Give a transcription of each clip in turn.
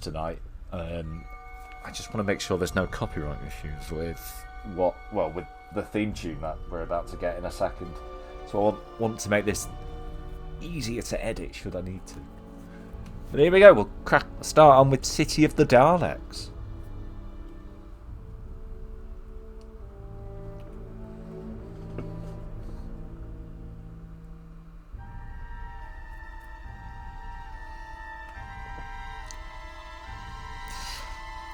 tonight. I just want to make sure there's no copyright issues with with the theme tune that we're about to get in a second. So I want to make this easier to edit should I need to. But here we go. We'll start on with City of the Daleks.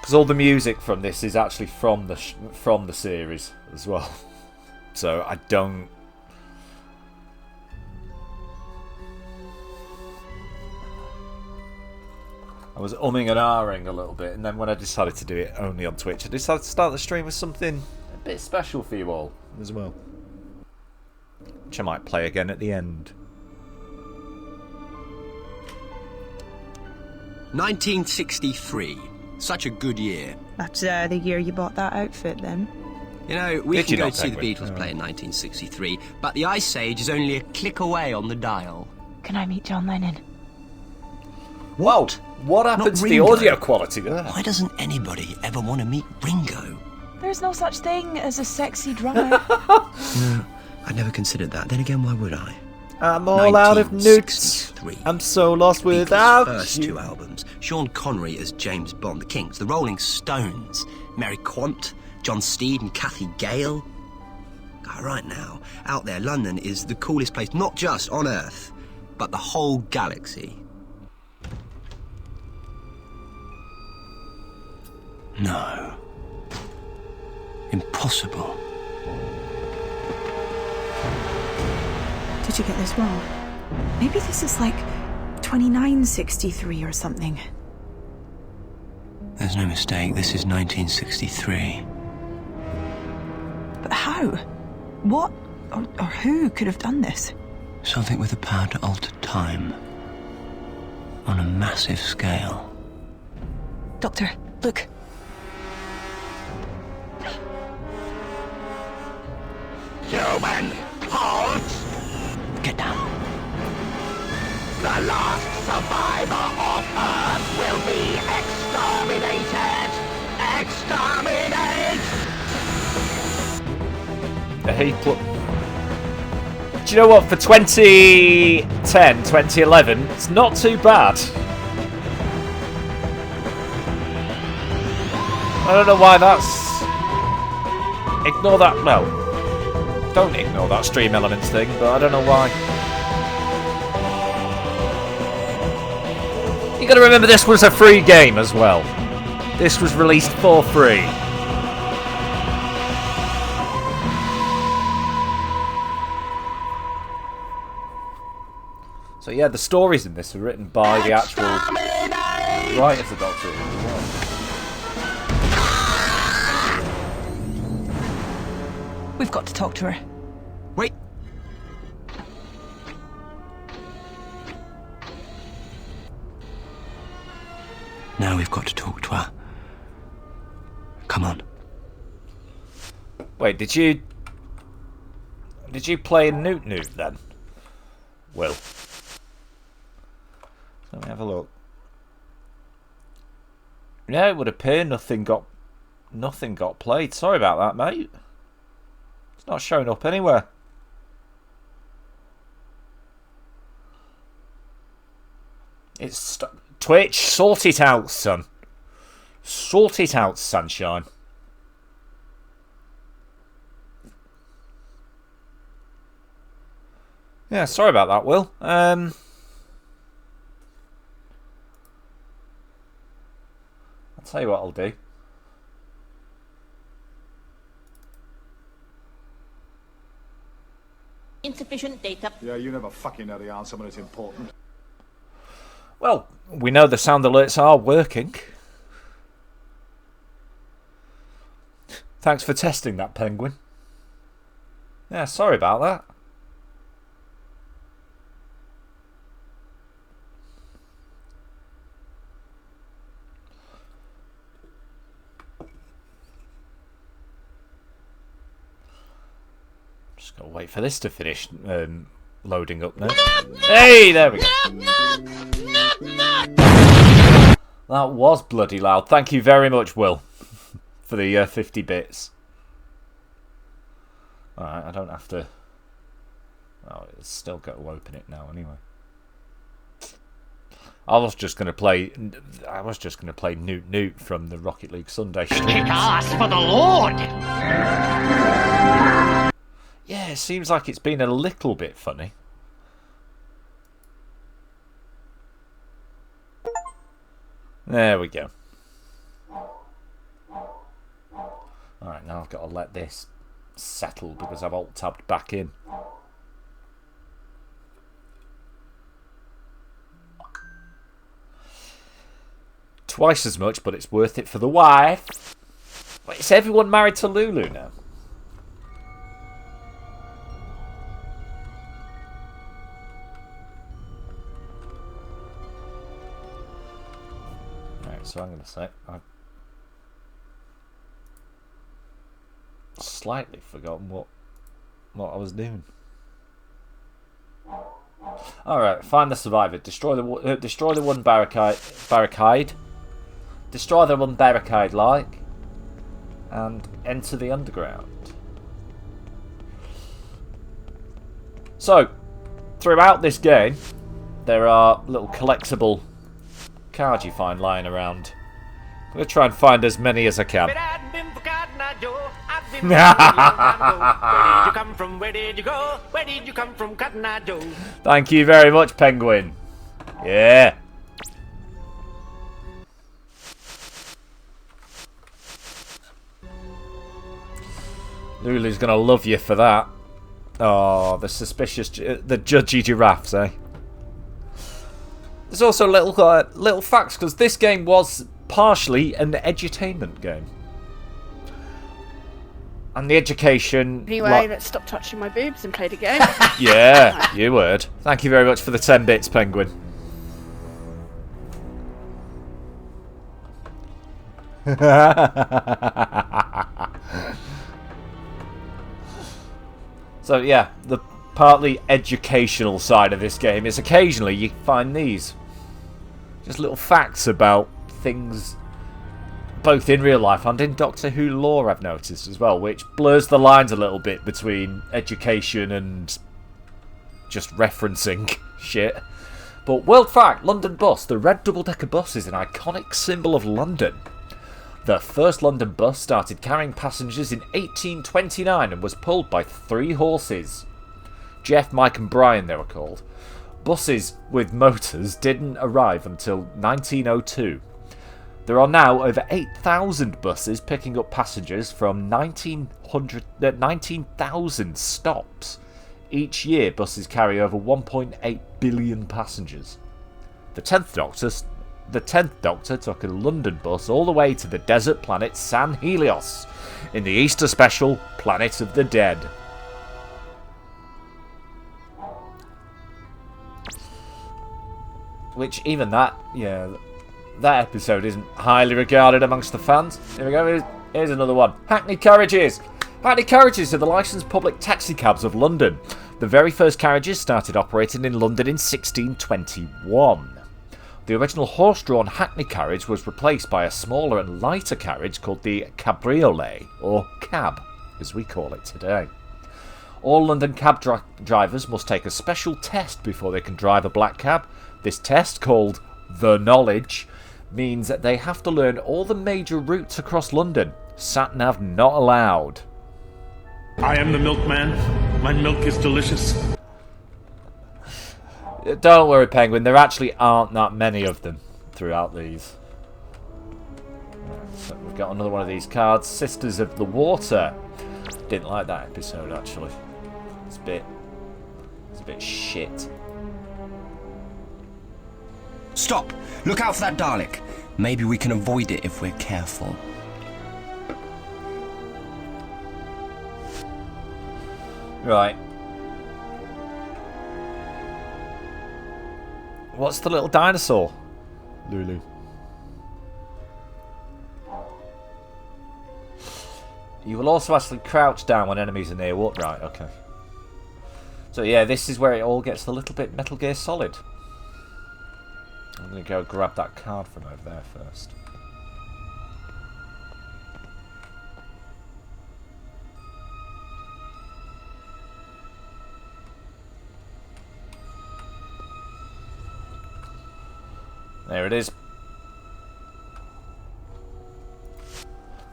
Because all the music from this is actually from the series as well, so I was umming and ahhing a little bit, and then when I decided to do it only on Twitch, I decided to start the stream with something a bit special for you all as well, which I might play again at the end. 1963. Such a good year. That's the year you bought that outfit, then? You know, we Did can you go not, to see the Penguin? Beatles play in 1963, but the Ice Age is only a click away on the dial. Can I meet John Lennon? Whoa! What happened to the Ringo? audio quality there? Why doesn't anybody ever want to meet Ringo? There's no such thing as a sexy drummer. No, I never considered that. Then again, why would I? I'm all out of newts. 1963. I'm so lost The Beatles' without first you. two albums. Sean Connery as James Bond, the Kinks, the Rolling Stones, Mary Quant, John Steed and Kathy Gale. Right now, out there, London is the coolest place, not just on Earth, but the whole galaxy. No. Impossible. Did you get this wrong? Maybe this is like 2963 or something. There's no mistake, this is 1963. But how? What or who could have done this? Something with the power to alter time. On a massive scale. Doctor, look. Human, halt! Get down. The last survivor of Earth will be exterminated! Exterminate! Do you know what? For 2010, 2011, it's not too bad. I don't know why that's... Ignore that... Well, don't ignore that Stream Elements thing, but I don't know why. You gotta remember this was a free game as well. This was released for free. So yeah, the stories in this are written by the actual writers of Doctor Who as well. We've got to talk to her. Wait. Now we've got to talk to her. Come on. Wait, did you play Newt Newt then? Will. Let me have a look. Yeah, it would appear nothing got played. Sorry about that, mate. It's not showing up anywhere. It's Twitch. Sort it out, son. Sort it out, sunshine. Yeah, sorry about that, Will. I'll tell you what I'll do. Insufficient data. Yeah, you never fucking know the answer when it's important. Well, we know the sound alerts are working. Thanks for testing that, Penguin. Yeah, sorry about that. Just gotta wait for this to finish loading up now. Hey, there we go. That was bloody loud. Thank you very much, Will, for the 50 bits. Alright, I don't have to... Oh, it's still got to open it now anyway. I was just going to play Newt Newt from the Rocket League Sunday streams. Kick ass for the Lord! Yeah, it seems like it's been a little bit funny. There we go. Alright, now I've got to let this settle because I've alt-tabbed back in. Twice as much, but it's worth it for the wife. Wait, is everyone married to Lulu now? Right, so I'm going to say I've slightly forgotten what I was doing. All right, find the survivor. Destroy the one barricade. Destroy the one barricade, and enter the underground. So, throughout this game, there are little collectible cards you find lying around. I'm going to try and find as many as I can. Thank you very much, Penguin. Yeah. Lulu's gonna love you for that. Oh, the suspicious, the judgy giraffes, eh? There's also little facts because this game was partially an edutainment game, and the education. Anyway, let's stop touching my boobs and play the game. Yeah, you would. Thank you very much for the 10 bits, Penguin. So yeah, the partly educational side of this game is occasionally you find these. Just little facts about things both in real life and in Doctor Who lore, I've noticed as well, which blurs the lines a little bit between education and just referencing shit. But world fact, London bus. The red double-decker bus is an iconic symbol of London. The first London bus started carrying passengers in 1829 and was pulled by 3 horses. Jeff, Mike and Brian they were called. Buses with motors didn't arrive until 1902. There are now over 8,000 buses picking up passengers from 19,000 stops. Each year buses carry over 1.8 billion passengers. The 10th Doctor took a London bus all the way to the desert planet San Helios in the Easter special Planet of the Dead. Which even that episode isn't highly regarded amongst the fans. Here we go, here's another one. Hackney carriages. Hackney carriages are the licensed public taxi cabs of London. The very first carriages started operating in London in 1621. The original horse-drawn Hackney carriage was replaced by a smaller and lighter carriage called the cabriolet, or cab, as we call it today. All London cab drivers must take a special test before they can drive a black cab. This test, called the Knowledge, means that they have to learn all the major routes across London. Sat-nav not allowed. I am the milkman. My milk is delicious. Don't worry, Penguin, there actually aren't that many of them throughout these. So we've got another one of these cards. Sisters of the Water. Didn't like that episode, actually. It's a bit shit. Stop! Look out for that Dalek. Maybe we can avoid it if we're careful. Right. What's the little dinosaur? Lulu. You will also actually crouch down when enemies are near. What? Right, okay. So yeah, this is where it all gets a little bit Metal Gear Solid. I'm going to go grab that card from over there first. There it is.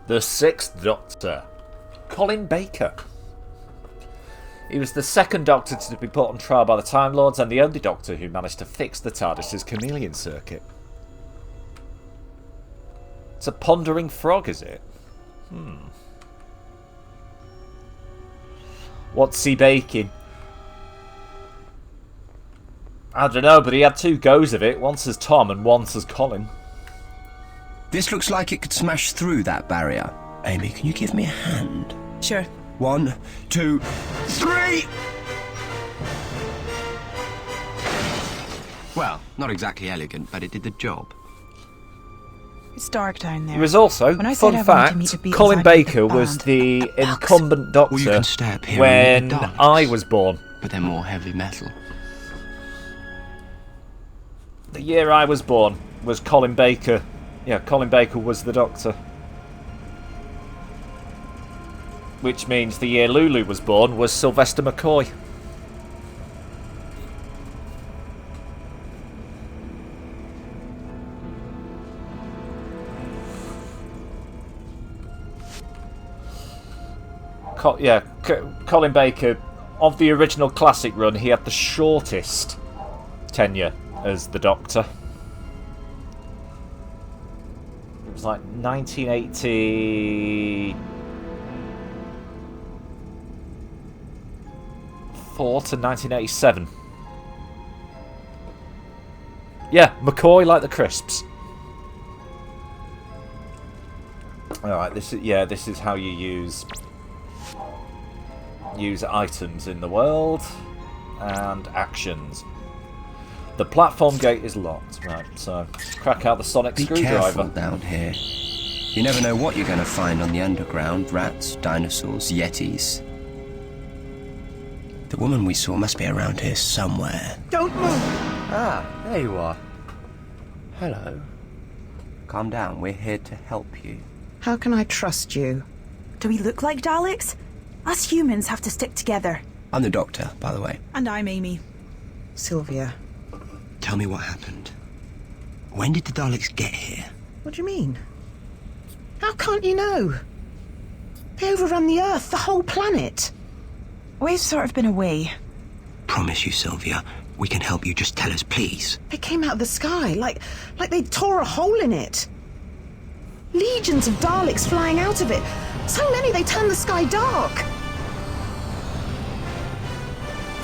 The 6th Doctor, Colin Baker. He was the 2nd Doctor to be put on trial by the Time Lords and the only Doctor who managed to fix the TARDIS's chameleon circuit. It's a pondering frog, is it? What's he baking? I don't know, but he had 2 goes of it, once as Tom and once as Colin. This looks like it could smash through that barrier. Amy, can you give me a hand? Sure. 1, 2, 3! Well, not exactly elegant, but it did the job. It's dark down there. He was also, When I said fun I wanted to meet fact, the Beatles, Colin I'd meet the Baker was band. the At Bucks. incumbent Or you Doctor can stay up here and when meet the Daleks. I was born. But they're more heavy metal. The year I was born was Colin Baker. Yeah, Colin Baker was the Doctor. Which means the year Lulu was born was Sylvester McCoy. Colin Baker, of the original classic run, he had the shortest tenure as the Doctor. It was like 1984 to 1987. Yeah, McCoy like the crisps. Alright, this is how you use items in the world and actions. The platform gate is locked, right, so crack out the sonic Be screwdriver. careful down here. You never know what you're going to find on the underground. Rats, dinosaurs, yetis. The woman we saw must be around here somewhere. Don't move! Ah, there you are. Hello. Calm down, we're here to help you. How can I trust you? Do we look like Daleks? Us humans have to stick together. I'm the Doctor, by the way. And I'm Amy. Sylvia, Tell me what happened. When did the Daleks get here? what do you mean? How can't you know? They overrun the Earth, the whole planet. We've sort of been away. Promise you, Sylvia, we can help you. Just tell us, please. They came out of the sky, like they tore a hole in it. Legions of Daleks flying out of it. So many they turned the sky dark.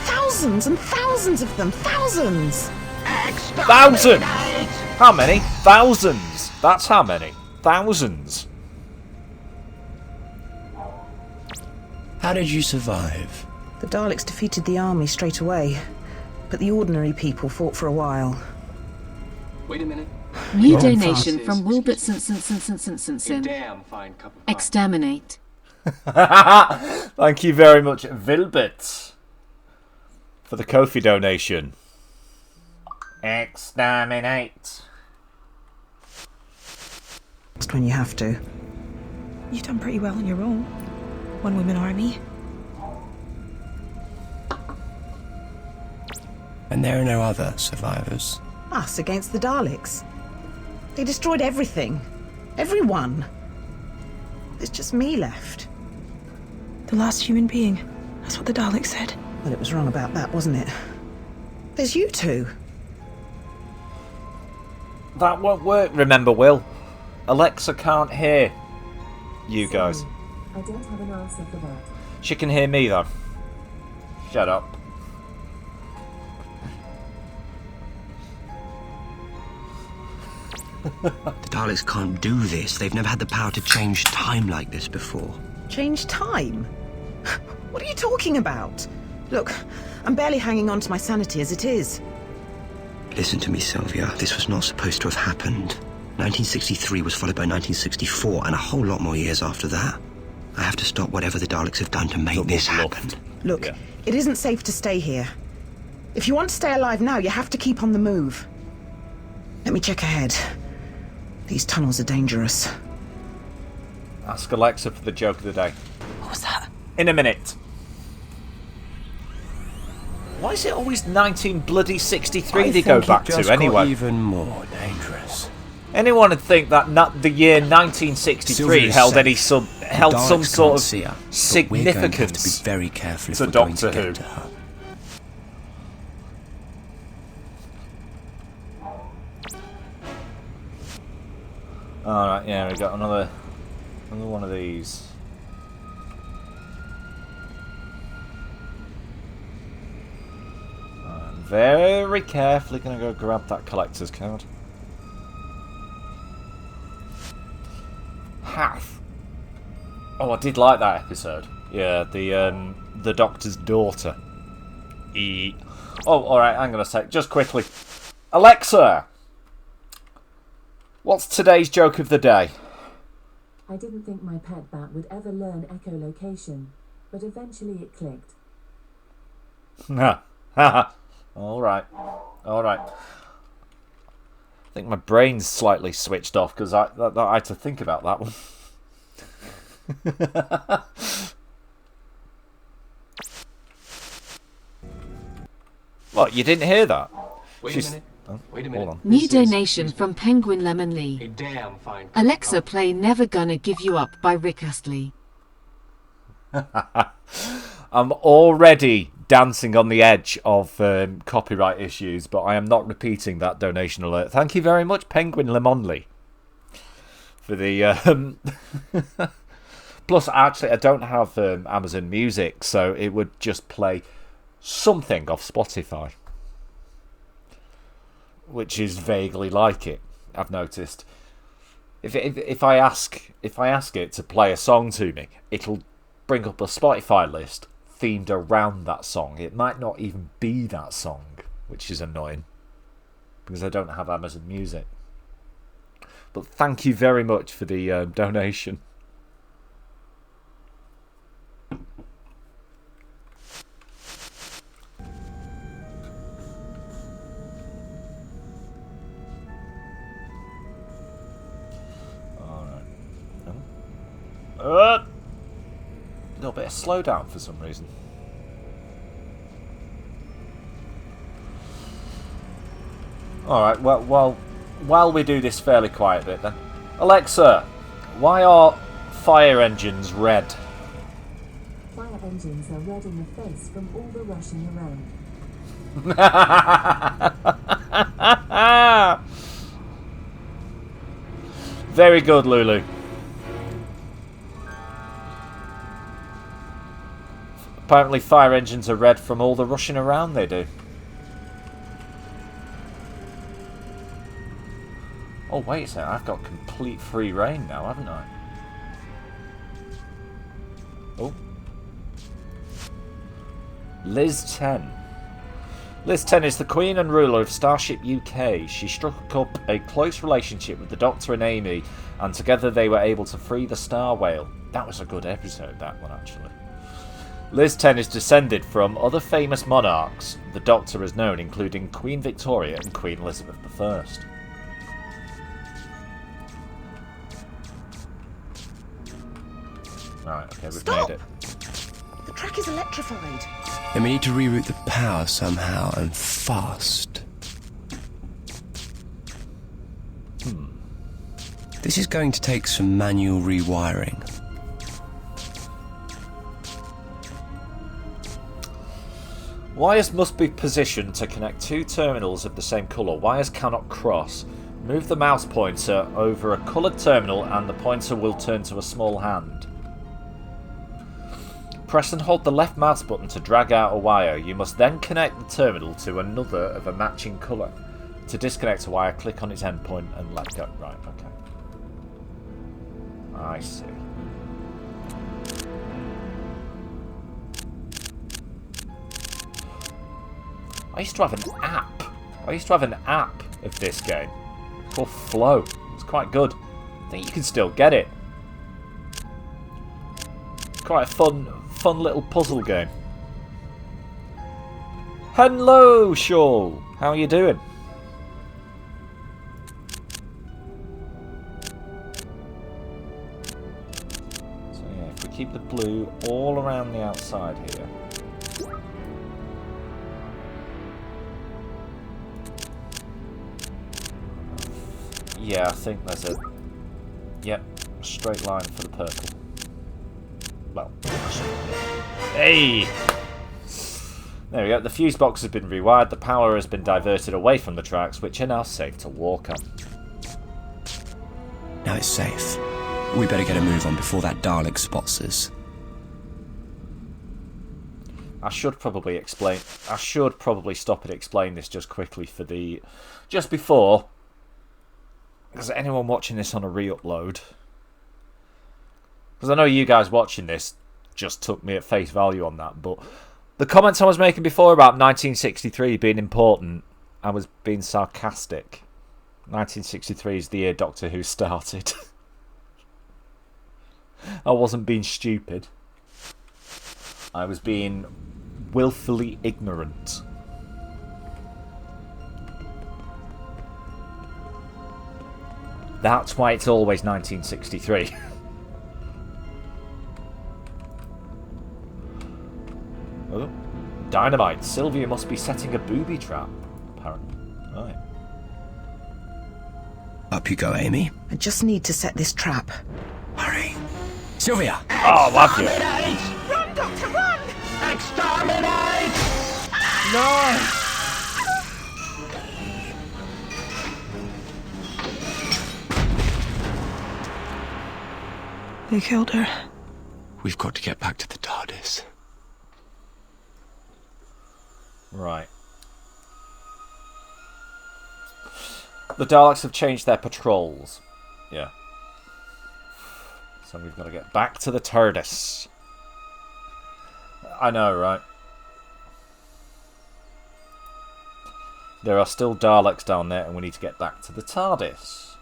Thousands and thousands of them. Thousands. Thousands! How many? Thousands! That's how many. Thousands. How did you survive? The Daleks defeated the army straight away, but the ordinary people fought for a while. Wait a minute. New donation from Wilbert Simpson. Damn fine cup of coffee. Exterminate. Thank you very much, Vilbert, for the Ko-fi donation. Exterminate. Just when you have to. You've done pretty well on your own. One woman army. And there are no other survivors. Us against the Daleks. They destroyed everything. Everyone. There's just me left. The last human being. That's what the Daleks said. Well, it was wrong about that, wasn't it? There's you two. That won't work, remember, Will. Alexa can't hear you guys. I don't have an answer for that. She can hear me, though. Shut up. The Daleks can't do this. They've never had the power to change time like this before. Change time? What are you talking about? Look, I'm barely hanging on to my sanity as it is. Listen to me, Sylvia. This was not supposed to have happened. 1963 was followed by 1964, and a whole lot more years after that. I have to stop whatever the Daleks have done to make this happen. Look, Yeah. it isn't safe to stay here. If you want to stay alive now, you have to keep on the move. Let me check ahead. These tunnels are dangerous. Ask Alexa for the joke of the day. What was that? In a minute. Why is it always 1963 they go back to anyway? Even more dangerous. Anyone would think that the year 1963 held any some sort of significance to be very careful if to we're going Doctor to Who. get to her. Alright, yeah, we got another one of these. I'm very carefully going to go grab that collector's card. Half. Oh, I did like that episode. Yeah, the Doctor's daughter. Oh, alright, hang on a sec. Just quickly. Alexa! What's today's joke of the day? I didn't think my pet bat would ever learn echolocation, but eventually it clicked. Alright. Alright. I think my brain's slightly switched off because I had to think about that one. What, you didn't hear that? Wait a minute. Wait a minute. Hold on. New donation from Penguin Lemon Lee. A damn fine. Alexa, play Never Gonna Give You Up by Rick Astley. I'm already dancing on the edge of copyright issues, but I am not repeating that donation alert. Thank you very much, Penguin Lemonley, for the... Plus, actually, I don't have Amazon Music, so it would just play something off Spotify, which is vaguely like it, I've noticed. If I ask it to play a song to me, it'll bring up a Spotify list themed around that song. It might not even be that song, which is annoying because I don't have Amazon Music. But thank you very much for the donation. A little bit of slowdown for some reason. Alright, well, while we do this fairly quiet bit then. Alexa, why are fire engines red? Fire engines are red in the face from all the rushing around. Very good, Lulu. Apparently fire engines are red from all the rushing around they do. Oh wait a second, I've got complete free reign now, haven't I? Oh. Liz 10. Liz 10 is the Queen and ruler of Starship UK. She struck up a close relationship with the Doctor and Amy, and together they were able to free the Star Whale. That was a good episode, that one, actually. Liz 10 is descended from other famous monarchs the Doctor has known, including Queen Victoria and Queen Elizabeth I. Right, okay, we've made it. The track is electrified. Then we need to reroute the power somehow, and fast. This is going to take some manual rewiring. Wires must be positioned to connect two terminals of the same colour. Wires cannot cross. Move the mouse pointer over a coloured terminal and the pointer will turn to a small hand. Press and hold the left mouse button to drag out a wire. You must then connect the terminal to another of a matching colour. To disconnect a wire, click on its endpoint and let go. Right, okay. I see. I used to have an app. Of this game. It's called Flow. It's quite good. I think you can still get it. It's quite a fun little puzzle game. Hello, Shawl. How are you doing? keep the blue all around the outside here. Yeah, I think there's a... Yep, straight line for the purple. Well, hey! There we go, the fuse box has been rewired, the power has been diverted away from the tracks, which are now safe to walk on. Now it's safe. We better get a move on before that Dalek spots us. I should probably stop and explain this just quickly for the... Just before... Is anyone watching this on a re-upload? Because I know you guys watching this just took me at face value on that, but... The comments I was making before about 1963 being important, I was being sarcastic. 1963 is the year Doctor Who started. I wasn't being stupid. I was being willfully ignorant. That's why it's always 1963. Oh, dynamite. Sylvia must be setting a booby trap, apparently. Right. Up you go, Amy. I just need to set this trap. Hurry. Sylvia! Oh, love you. Run, Doctor, run! Exterminate! No! They killed her. We've got to get back to the TARDIS. Right. The Daleks have changed their patrols. Yeah. So we've got to get back to the TARDIS. I know, right? There are still Daleks down there and we need to get back to the TARDIS.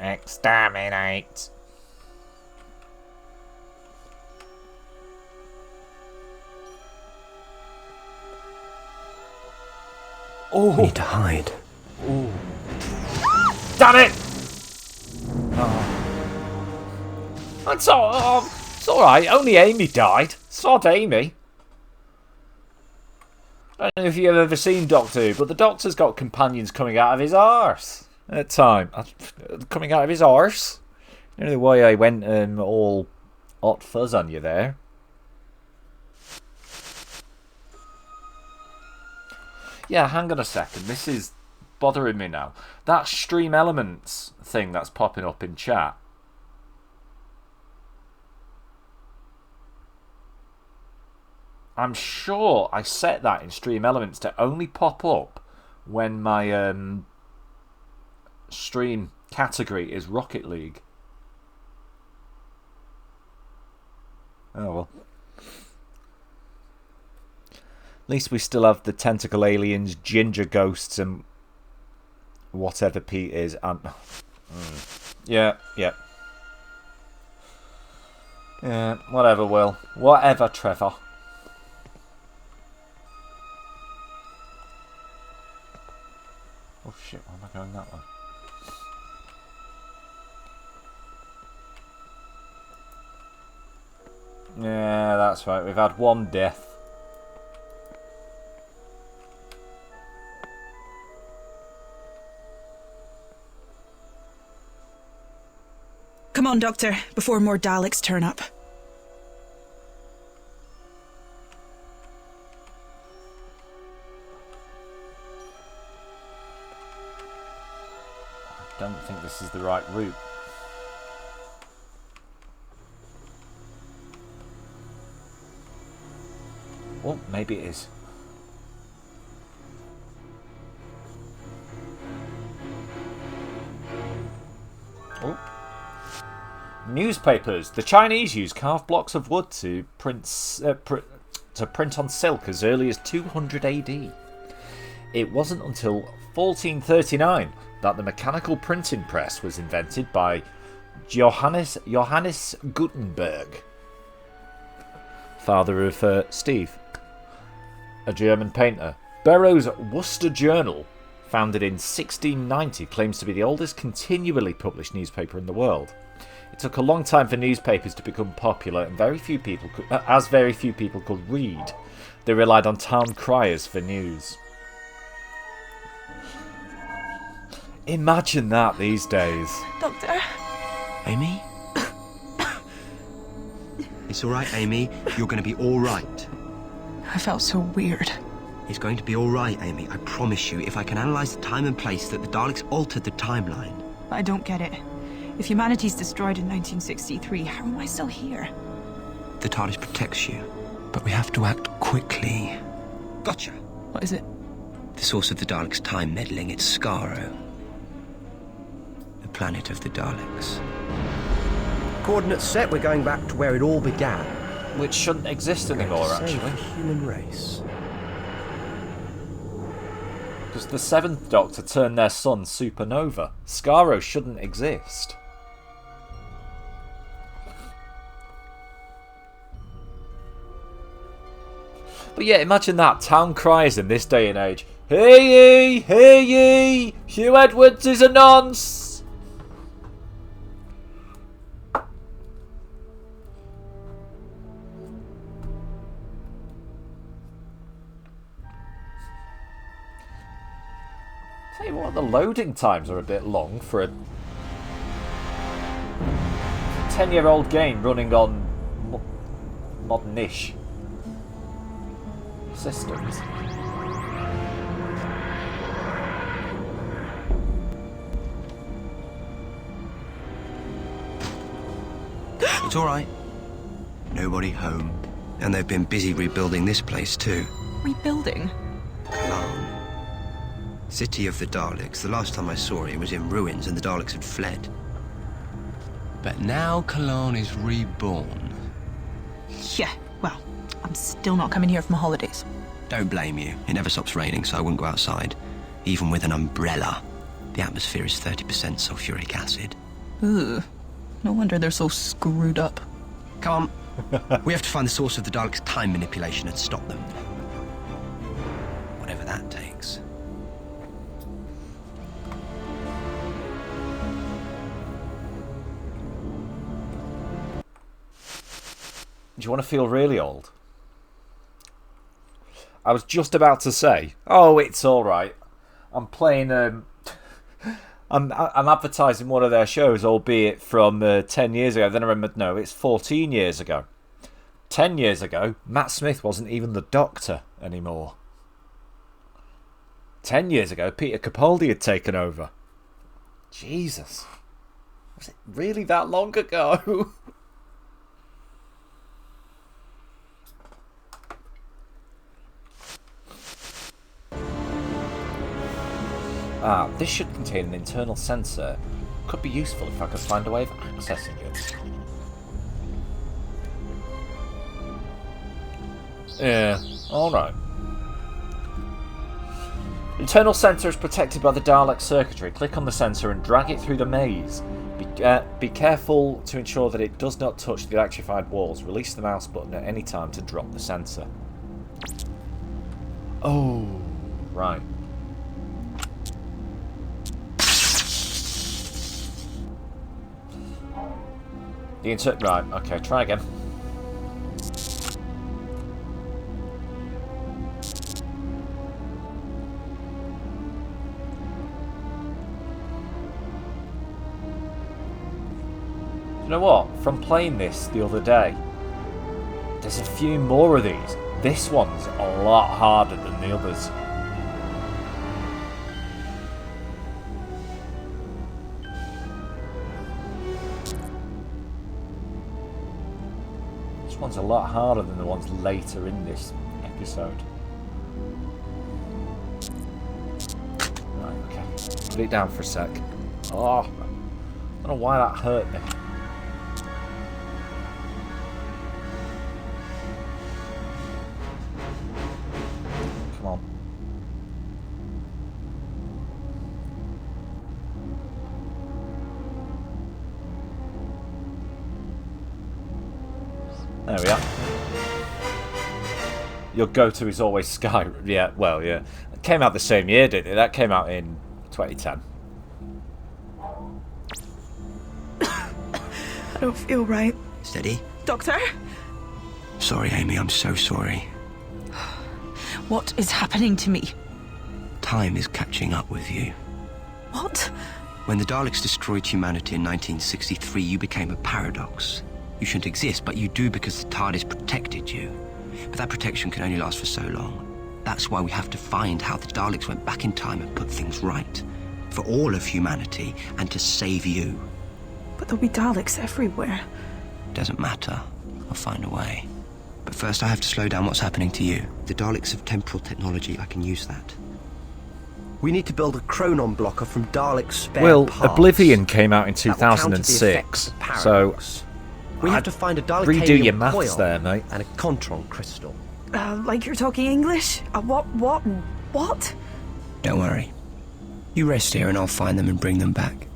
Exterminate. Oh, we need to hide. Oh. Damn it! Oh. It's alright, only Amy died. Sod Amy. I don't know if you've ever seen Doctor Who, but the Doctor's got companions coming out of his arse. At time. Coming out of his arse. You know the way I went all hot fuzz on you there. Yeah, hang on a second. This is bothering me now. That Stream Elements thing that's popping up in chat. I'm sure I set that in Stream Elements to only pop up when my stream category is Rocket League. Oh well. At least we still have the tentacle aliens, ginger ghosts, and whatever Pete is. Yeah. Yeah, whatever, Will. Whatever, Trevor. Oh shit, why am I going that way? Yeah, that's right. We've had one death. Come on, Doctor, before more Daleks turn up. I don't think this is the right route. Well, maybe it is. Oh. Newspapers. The Chinese use carved blocks of wood to print on silk as early as 200 AD. It wasn't until 1439 that the mechanical printing press was invented by Johannes Gutenberg. father of Steve, a German painter. Barrow's Worcester Journal, founded in 1690, claims to be the oldest continually published newspaper in the world. It took a long time for newspapers to become popular, and very few people could read. They relied on town criers for news. Imagine that these days. Doctor? Amy? It's all right, Amy. You're going to be all right. I felt so weird. It's going to be all right, Amy. I promise you, if I can analyse the time and place that the Daleks altered the timeline. I don't get it. If humanity's destroyed in 1963, how am I still here? The TARDIS protects you, but we have to act quickly. Gotcha. What is it? The source of the Daleks' time meddling, it's Skaro. The planet of the Daleks. Coordinates set, we're going back to where it all began. Which shouldn't exist anymore, actually. The human race. Because the Seventh Doctor turned their sun supernova. Skaro shouldn't exist. But yeah, imagine that. Town cries in this day and age. Hear ye! Hear ye! Hugh Edwards is a nonce! Tell you what, the loading times are a bit long for a 10-year-old game running on modern-ish systems. It's all right. Nobody home. And they've been busy rebuilding this place too. Rebuilding? Kalan. City of the Daleks. The last time I saw it, it was in ruins and the Daleks had fled. But now Kalan is reborn. Yeah, well, I'm still not coming here for my holidays. Don't blame you. It never stops raining, so I wouldn't go outside. Even with an umbrella. The atmosphere is 30% sulfuric acid. Ooh, no wonder they're so screwed up. Come on. We have to find the source of the Daleks' time manipulation and stop them. Whatever that takes. Do you want to feel really old? I was just about to say, oh, it's all right. I'm playing. I'm advertising one of their shows, albeit from 10 years ago. Then I remembered, no, it's 14 years ago. 10 years ago, Matt Smith wasn't even the Doctor anymore. 10 years ago, Peter Capaldi had taken over. Jesus. Was it really that long ago? This should contain an internal sensor. Could be useful if I could find a way of accessing it. Yeah, alright. Internal sensor is protected by the Dalek circuitry. Click on the sensor and drag it through the maze. Be careful to ensure that it does not touch the electrified walls. Release the mouse button at any time to drop the sensor. Oh, right. Right, okay, try again. You know what? From playing this the other day, there's a few more of these. This one's a lot harder than the others. One's a lot harder than the ones later in this episode. Right, okay. Put it down for a sec. Oh, I don't know why that hurt me. Come on. There we are. Your go-to is always Skyrim. Yeah, well, yeah. It came out the same year, didn't it? That came out in 2010. I don't feel right. Steady. Doctor? Sorry, Amy, I'm so sorry. What is happening to me? Time is catching up with you. What? When the Daleks destroyed humanity in 1963, you became a paradox. You shouldn't exist, but you do because the TARDIS protected you. But that protection can only last for so long. That's why we have to find how the Daleks went back in time and put things right. For all of humanity, and to save you. But there'll be Daleks everywhere. Doesn't matter. I'll find a way. But first I have to slow down what's happening to you. The Daleks have temporal technology. I can use that. We need to build a chronon blocker from Dalek spare parts. Oblivion came out in That will counter the 2006, effect of so paradox. We have to find a redo Dalekanium your maths coil there, mate. and a Contron crystal. Like you're talking English? What? Don't worry. You rest here and I'll find them and bring them back.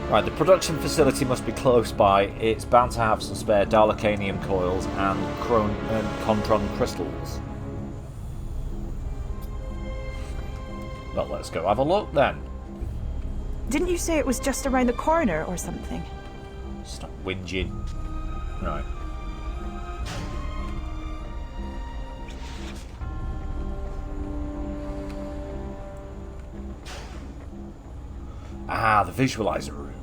Right, the production facility must be close by. It's bound to have some spare Dalekanium coils and Contron crystals. Well, let's go have a look then. Didn't you say it was just around the corner or something? Stop whinging. Right. Ah, the visualizer room.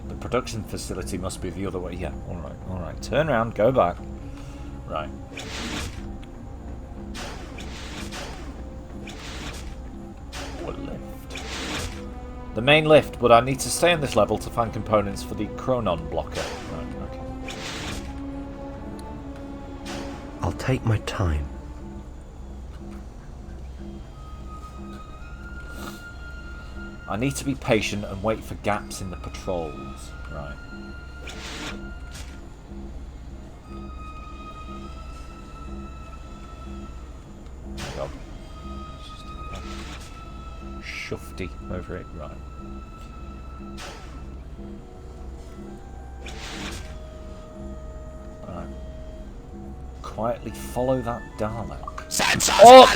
The production facility must be the other way. Yeah, alright. Turn around, go back. Right. What lift? The main lift, but I need to stay on this level to find components for the chronon blocker. Right, okay. I'll take my time. I need to be patient and wait for gaps in the patrols. Right. God. Shufty over it. Right. Right. Quietly follow that Dalek. Oh!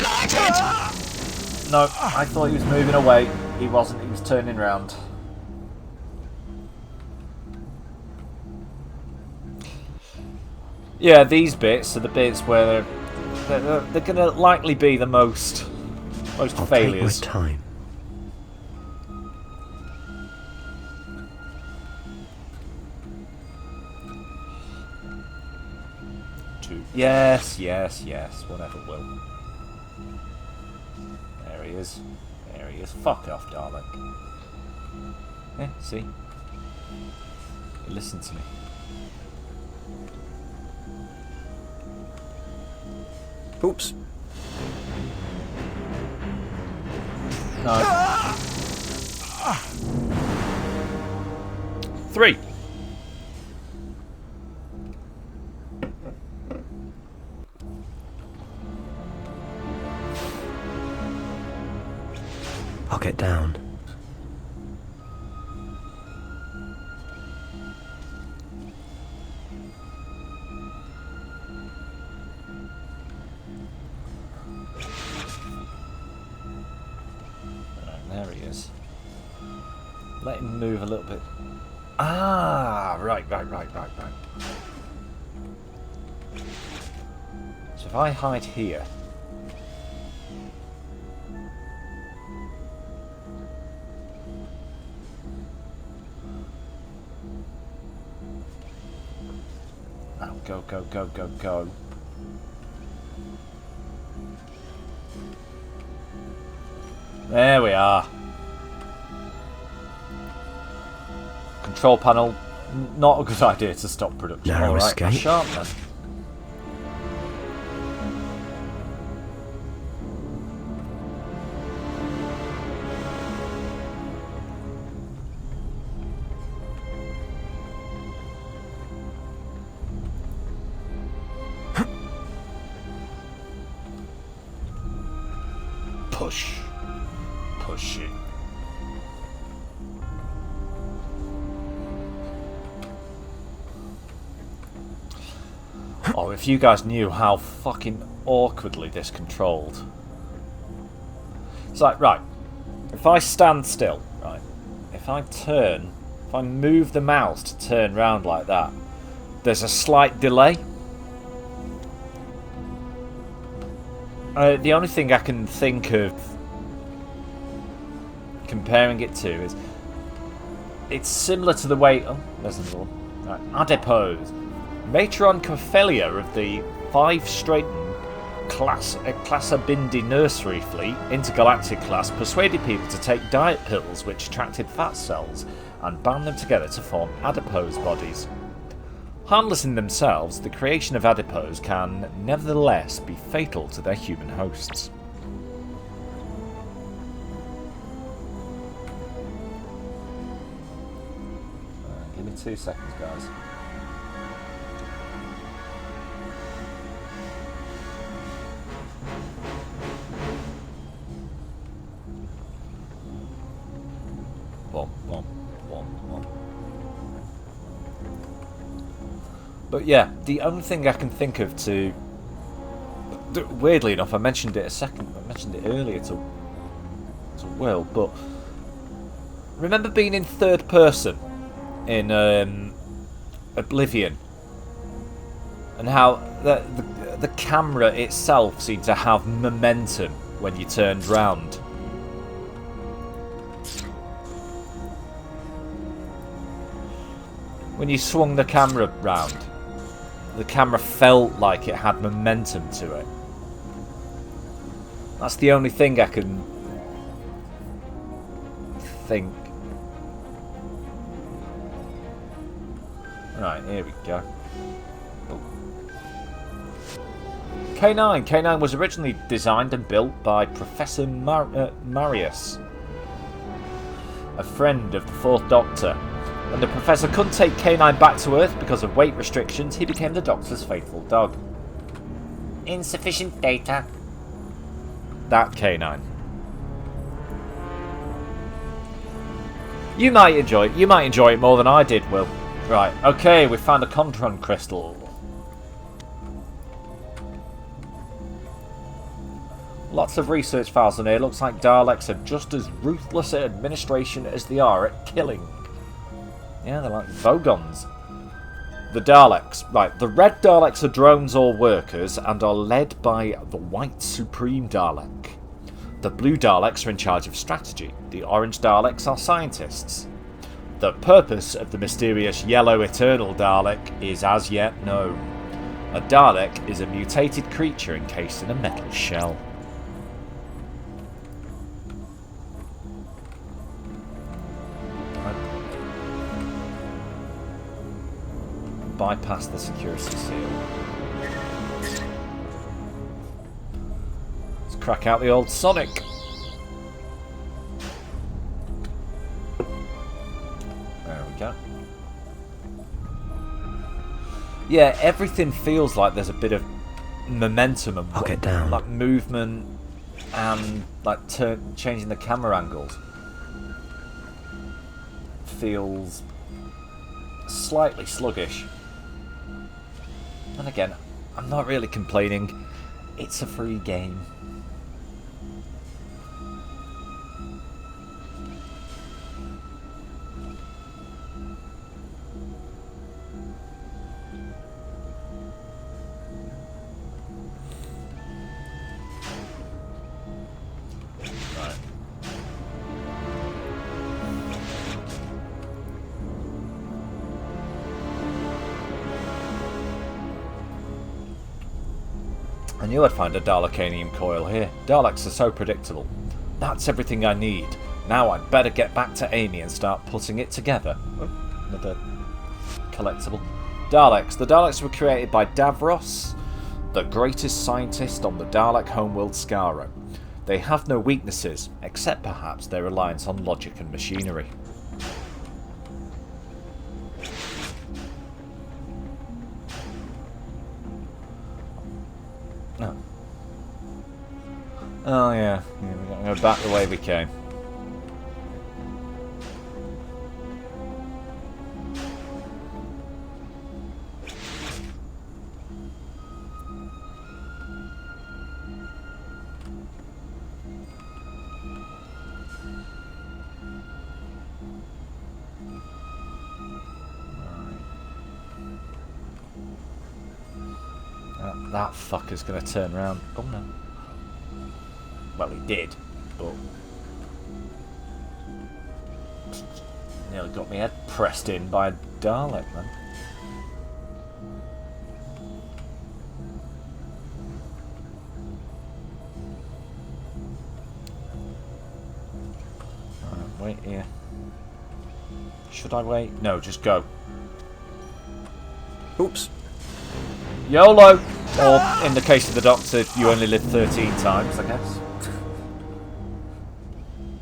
No, I thought he was moving away. He wasn't, he was turning round. Yeah, these bits are the bits where they're going to likely be the most I'll failures. take my time. Yes, whatever will. There he is. There he is. Fuck off, Dalek. Yeah, see? Listen to me. Oops. No. 3. I'll get down. There he is. Let him move a little bit. Ah, right. So if I hide here. Now go. There we are. Control panel, not a good idea to stop production. Narrow Alright, escape. sharp then. Push it. Oh, if you guys knew how fucking awkwardly this controlled. It's like, right, if I stand still, right, if I move the mouse to turn round like that, there's a slight delay. The only thing I can think of comparing it to is it's similar to the way... Oh, there's another one. Right, adipose. Matron Corfelia of the 5 Straighten Classabindi nursery fleet, intergalactic class, persuaded people to take diet pills which attracted fat cells and bound them together to form adipose bodies. Harmless in themselves, the creation of adipose can nevertheless be fatal to their human hosts. Give me 2 seconds, guys. But yeah, the only thing I can think of to... Weirdly enough, I mentioned it earlier to Will, but... Remember being in third person in Oblivion? And how the camera itself seemed to have momentum when you turned round. When you swung the camera round, the camera felt like it had momentum to it. That's the only thing I can think. Right, here we go. K9. K9 was originally designed and built by Professor Marius, a friend of the 4th Doctor. When the Professor couldn't take K9 back to Earth because of weight restrictions, he became the Doctor's faithful dog. Insufficient data. That K9. You might enjoy it. You might enjoy it more than I did, Will. Right, okay, we found a Contron crystal. Lots of research files in here. Looks like Daleks are just as ruthless at administration as they are at killing. Yeah, they're like Vogons. The Daleks. Right, the red Daleks are drones or workers and are led by the white Supreme Dalek. The blue Daleks are in charge of strategy. The orange Daleks are scientists. The purpose of the mysterious yellow Eternal Dalek is as yet known. A Dalek is a mutated creature encased in a metal shell. Bypass the security seal. Let's crack out the old Sonic. There we go. Yeah, everything feels like there's a bit of momentum and I'll get down. Like movement and like changing the camera angles. Feels slightly sluggish. And again, I'm not really complaining. It's a free game. Right. I knew I'd find a Dalekanium coil here. Daleks are so predictable. That's everything I need. Now I'd better get back to Amy and start putting it together. Oh, another collectible. Daleks. The Daleks were created by Davros, the greatest scientist on the Dalek homeworld Skaro. They have no weaknesses, except perhaps their reliance on logic and machinery. Oh. Oh yeah, we're going to go back the way we came. that fucker's going to turn around. Oh no. Well, he did, but nearly got my head pressed in by a Dalek, man. Alright, wait here. Should I wait? No, just go. Oops. YOLO! Or, in the case of the Doctor, you only live 13 times, I guess.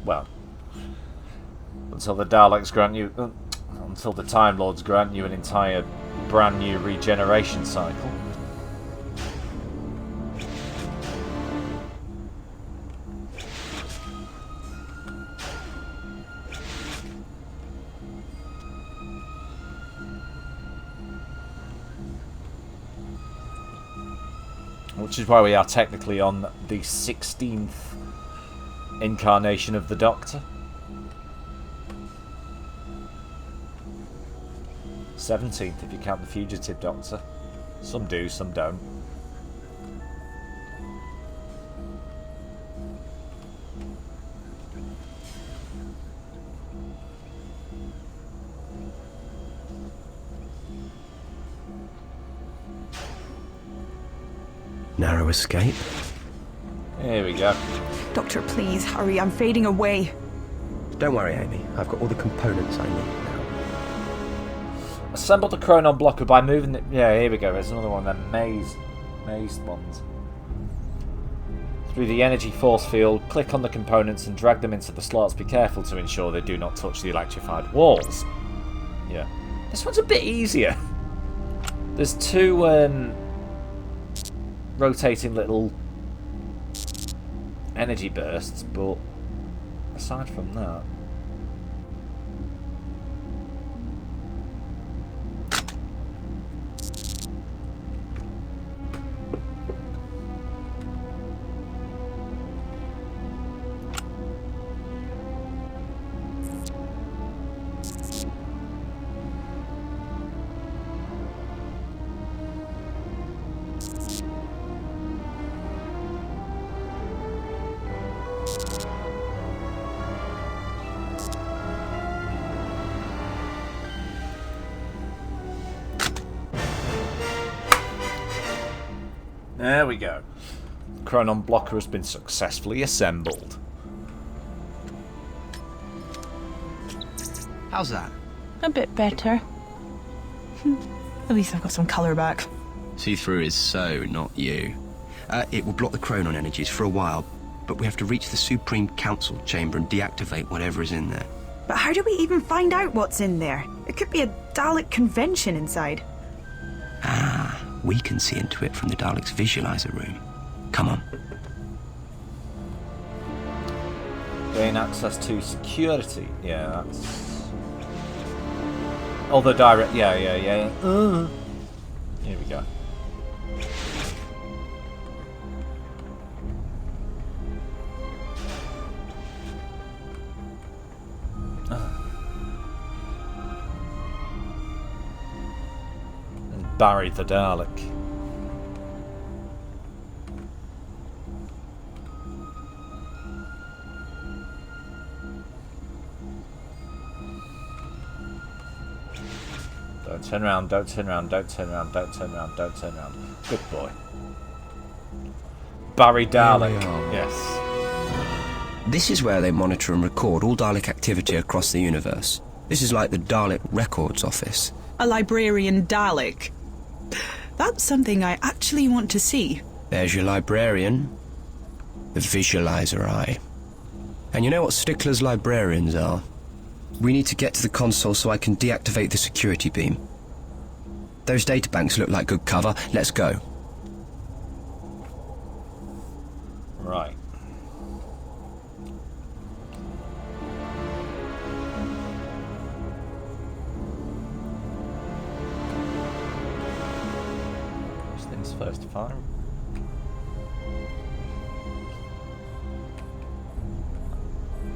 Well, until the Daleks grant you... until the Time Lords grant you an entire brand new regeneration cycle. Which is why we are technically on the 16th incarnation of the Doctor. 17th if you count the Fugitive Doctor. Some do, some don't. Narrow escape. Here we go. Doctor, please hurry. I'm fading away. Don't worry, Amy. I've got all the components I need now. Assemble the chronon blocker by moving it. Yeah, here we go. There's another one of them maze ones. Through the energy force field, click on the components and drag them into the slots. Be careful to ensure they do not touch the electrified walls. Yeah. This one's a bit easier. There's two rotating little energy bursts, but aside from that... There we go. The chronon blocker has been successfully assembled. How's that? A bit better. At least I've got some colour back. See-through is so not you. It will block the chronon energies for a while, but we have to reach the Supreme Council chamber and deactivate whatever is in there. But how do we even find out what's in there? It could be a Dalek convention inside. Ah, we can see into it from the Daleks' visualizer room. Come on. Gain access to security. Yeah, that's... Oh, the direct... Yeah. Here we go. And Barry the Dalek. Don't turn around, don't turn around, don't turn around, don't turn around, don't turn around. Good boy. Barry Dalek. Yes. This is where they monitor and record all Dalek activity across the universe. This is like the Dalek Records Office. A librarian Dalek. That's something I actually want to see. There's your librarian. The visualizer eye. And you know what Stickler's librarians are? We need to get to the console so I can deactivate the security beam. Those databanks look like good cover. Let's go. Right. First things first, fire.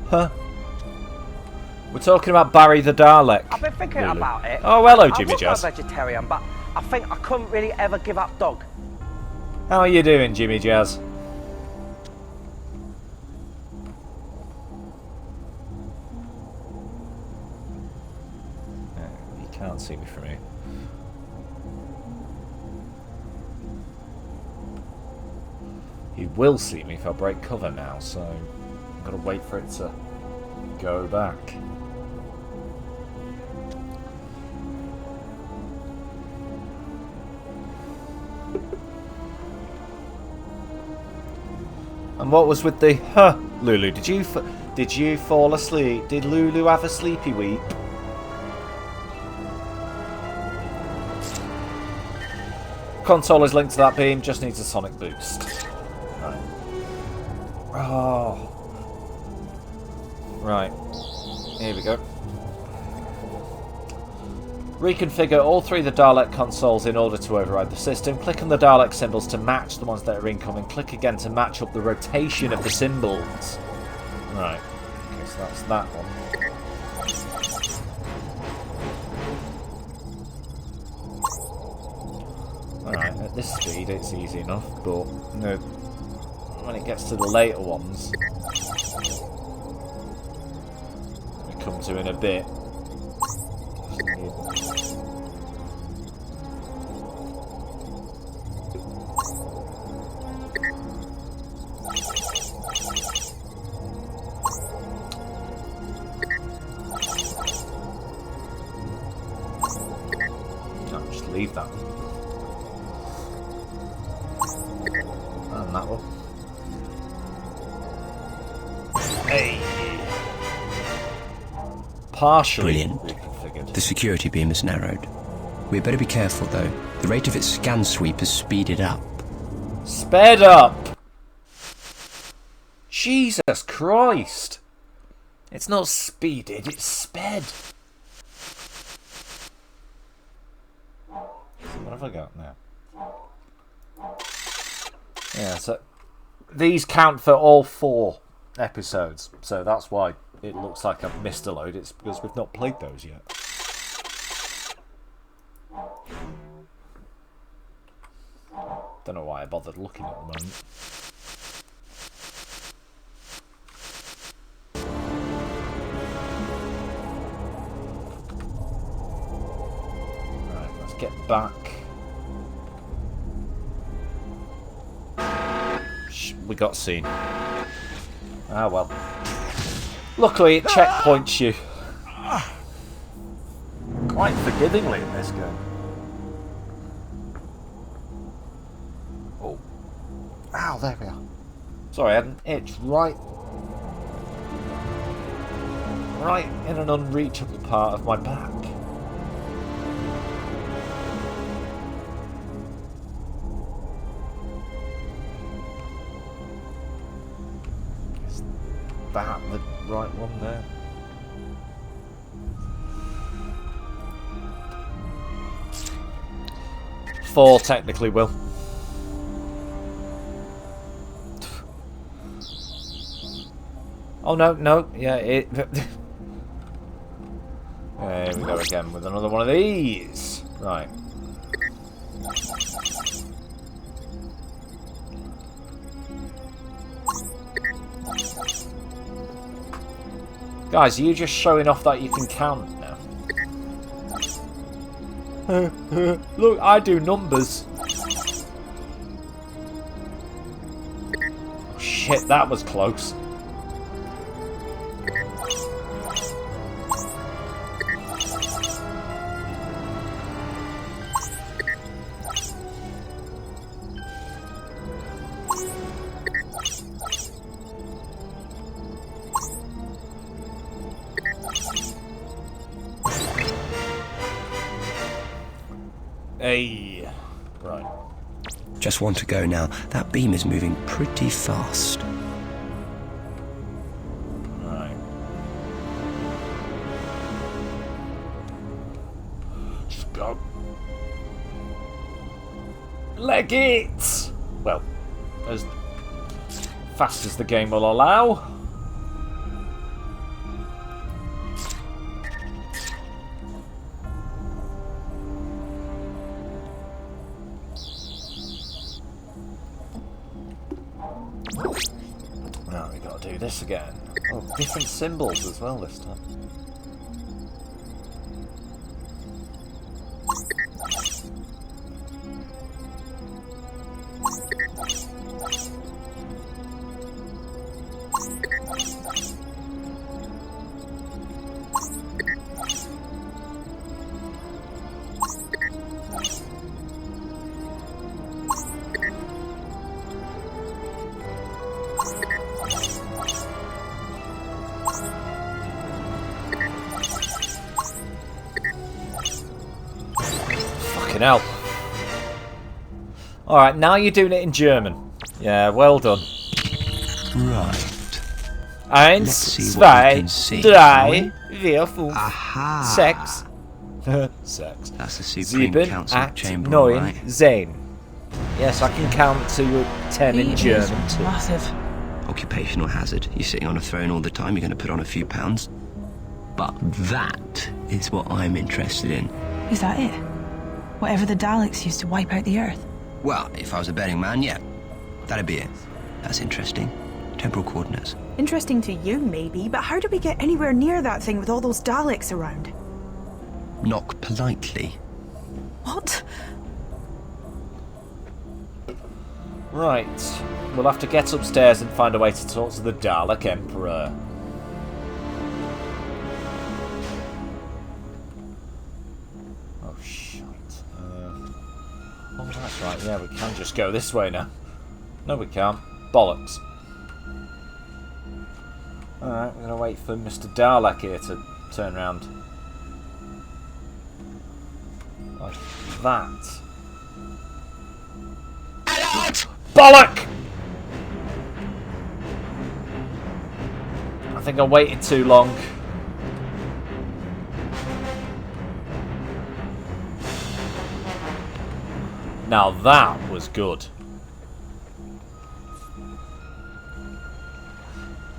Huh? We're talking about Barry the Dalek. I've been thinking about it. Oh, hello, Jimmy I was Jazz. a vegetarian, but I think I couldn't really ever give up dog. How are you doing, Jimmy Jazz? You can't see me from here. He will see me if I break cover now, so I've got to wait for it to go back. And what was with the Lulu? Did you fall asleep? Did Lulu have a sleepy week? Console is linked to that beam. Just needs a sonic boost. Right. Oh. Right. Here we go. Reconfigure all three of the Dalek consoles in order to override the system. Click on the Dalek symbols to match the ones that are incoming. Click again to match up the rotation of the symbols. Right. Okay, so that's that one. Alright, at this speed it's easy enough, but no, when it gets to the later ones, we come to in a bit. No, just leave that. And that one. Hey. Partially reconfigured. The security beam is narrowed. We'd better be careful, though. The rate of its scan sweep has speeded up. Sped up! Jesus Christ! It's not speeded, it's sped. What have I got now? Yeah, so these count for all 4 episodes, so that's why it looks like I've missed a load. It's because we've not played those yet. Don't know why I bothered looking at the moment. Right, let's get back. We got seen. Ah well. Luckily it checkpoints you quite forgivingly in this game. Oh. Ow, there we are. Sorry, I had an itch right in an unreachable part of my back. That the right one there? Four technically will. Oh no, yeah, it. There we go again with another one of these. Right. Guys, are you just showing off that you can count now? Look, I do numbers. Oh, shit, that was close. Hey, right. Just want to go now. That beam is moving pretty fast. Right. Just go. Leg it! Well, as fast as the game will allow. do this again. Oh, different symbols as well this time. Hell. Alright, now you're doing it in German. Yeah, well done. Right. Eins, zwei, drei, vier, fünf, sechs. Six. That's the Supreme Sieben, Council acht, chamber, neun, right? zehn. Yes, I can count to 10 in He is German too. massive. Occupational hazard. You're sitting on a throne all the time, you're going to put on a few pounds. But that is what I'm interested in. Is that it? Whatever the Daleks used to wipe out the Earth? Well, if I was a betting man, yeah. That'd be it. That's interesting. Temporal coordinates. Interesting to you, maybe, but how do we get anywhere near that thing with all those Daleks around? Knock politely. What? Right, we'll have to get upstairs and find a way to talk to the Dalek Emperor. Oh, shit. Oh, that's right, yeah, we can just go this way now. No, we can't. Bollocks. Alright, we're going to wait for Mr. Dalek here to turn round. Like that. Bollock! I think I waited too long. Now that was good.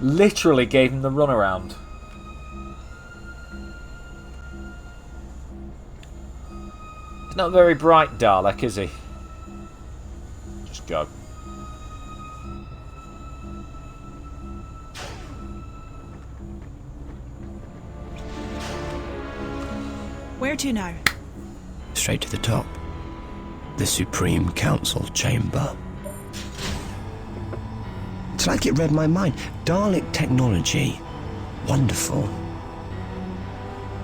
Literally gave him the runaround. He's not very bright, Dalek, is he? Just go. Where to now? Straight to the top. The Supreme Council chamber. It's like it read my mind. Dalek technology. Wonderful.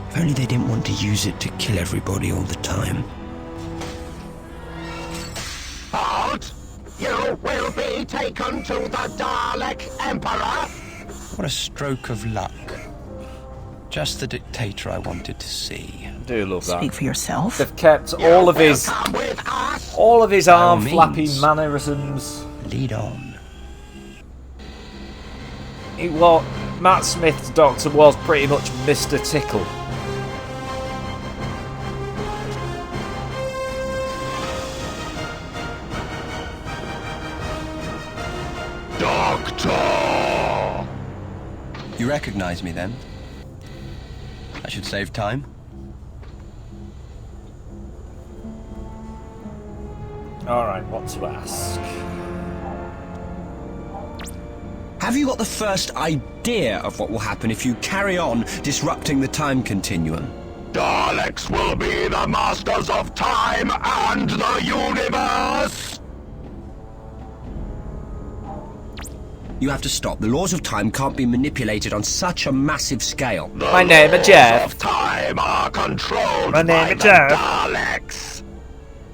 If only they didn't want to use it to kill everybody all the time. Halt! You will be taken to the Dalek Emperor! What a stroke of luck. Just the dictator I wanted to see. I do love that. Speak for yourself. They've kept all of his arm flappy mannerisms. Lead on. Matt Smith's Doctor was pretty much Mr. Tickle. Doctor! You recognize me then? I should save time. Alright, what to ask? Have you got the first idea of what will happen if you carry on disrupting the time continuum? Daleks will be the masters of time and the universe! You have to stop. The laws of time can't be manipulated on such a massive scale. My name is Jeff. Of time are controlled My name by is the Jeff. Daleks.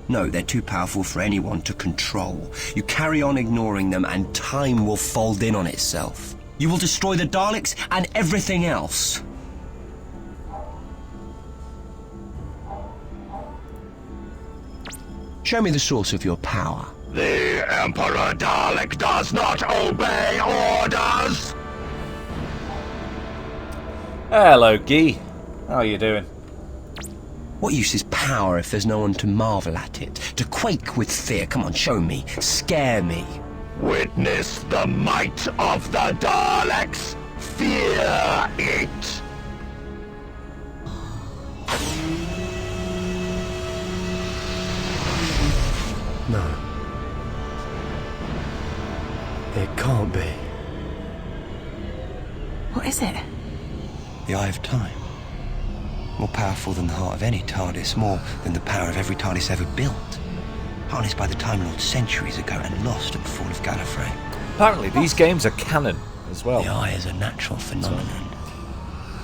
No, they're too powerful for anyone to control. You carry on ignoring them and time will fold in on itself. You will destroy the Daleks and everything else. Show me the source of your power. The Emperor Dalek does not obey orders! Hello, Guy. How are you doing? What use is power if there's no one to marvel at it? To quake with fear? Come on, show me. Scare me. Witness the might of the Daleks. Fear it. No. It can't be. is it? The Eye of Time. More powerful than the heart of any TARDIS, more than the power of every TARDIS ever built. Harnessed by the Time Lord centuries ago and lost at the fall of Gallifrey. Apparently these games are canon as well. The Eye is a natural phenomenon.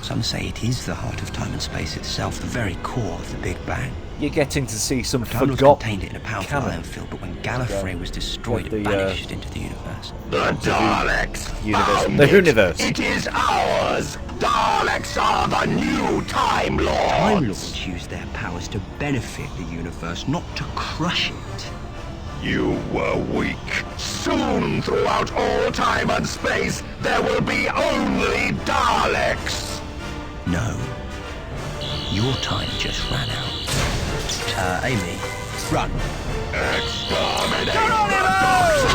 Some say it is the heart of time and space itself, the very core of the Big Bang. You're getting to see some Time Lord forgotten contained it in a powerful canon. iron field, but when Gallifrey was destroyed, it vanished into the universe. The Daleks. The universe. It is ours. Daleks are the new Time Lords. Time Lords use their powers to benefit the universe, not to crush it. You were weak. Soon, throughout all time and space, there will be only Daleks. No. Your time just ran out. Amy, run. Exterminate the Doctor!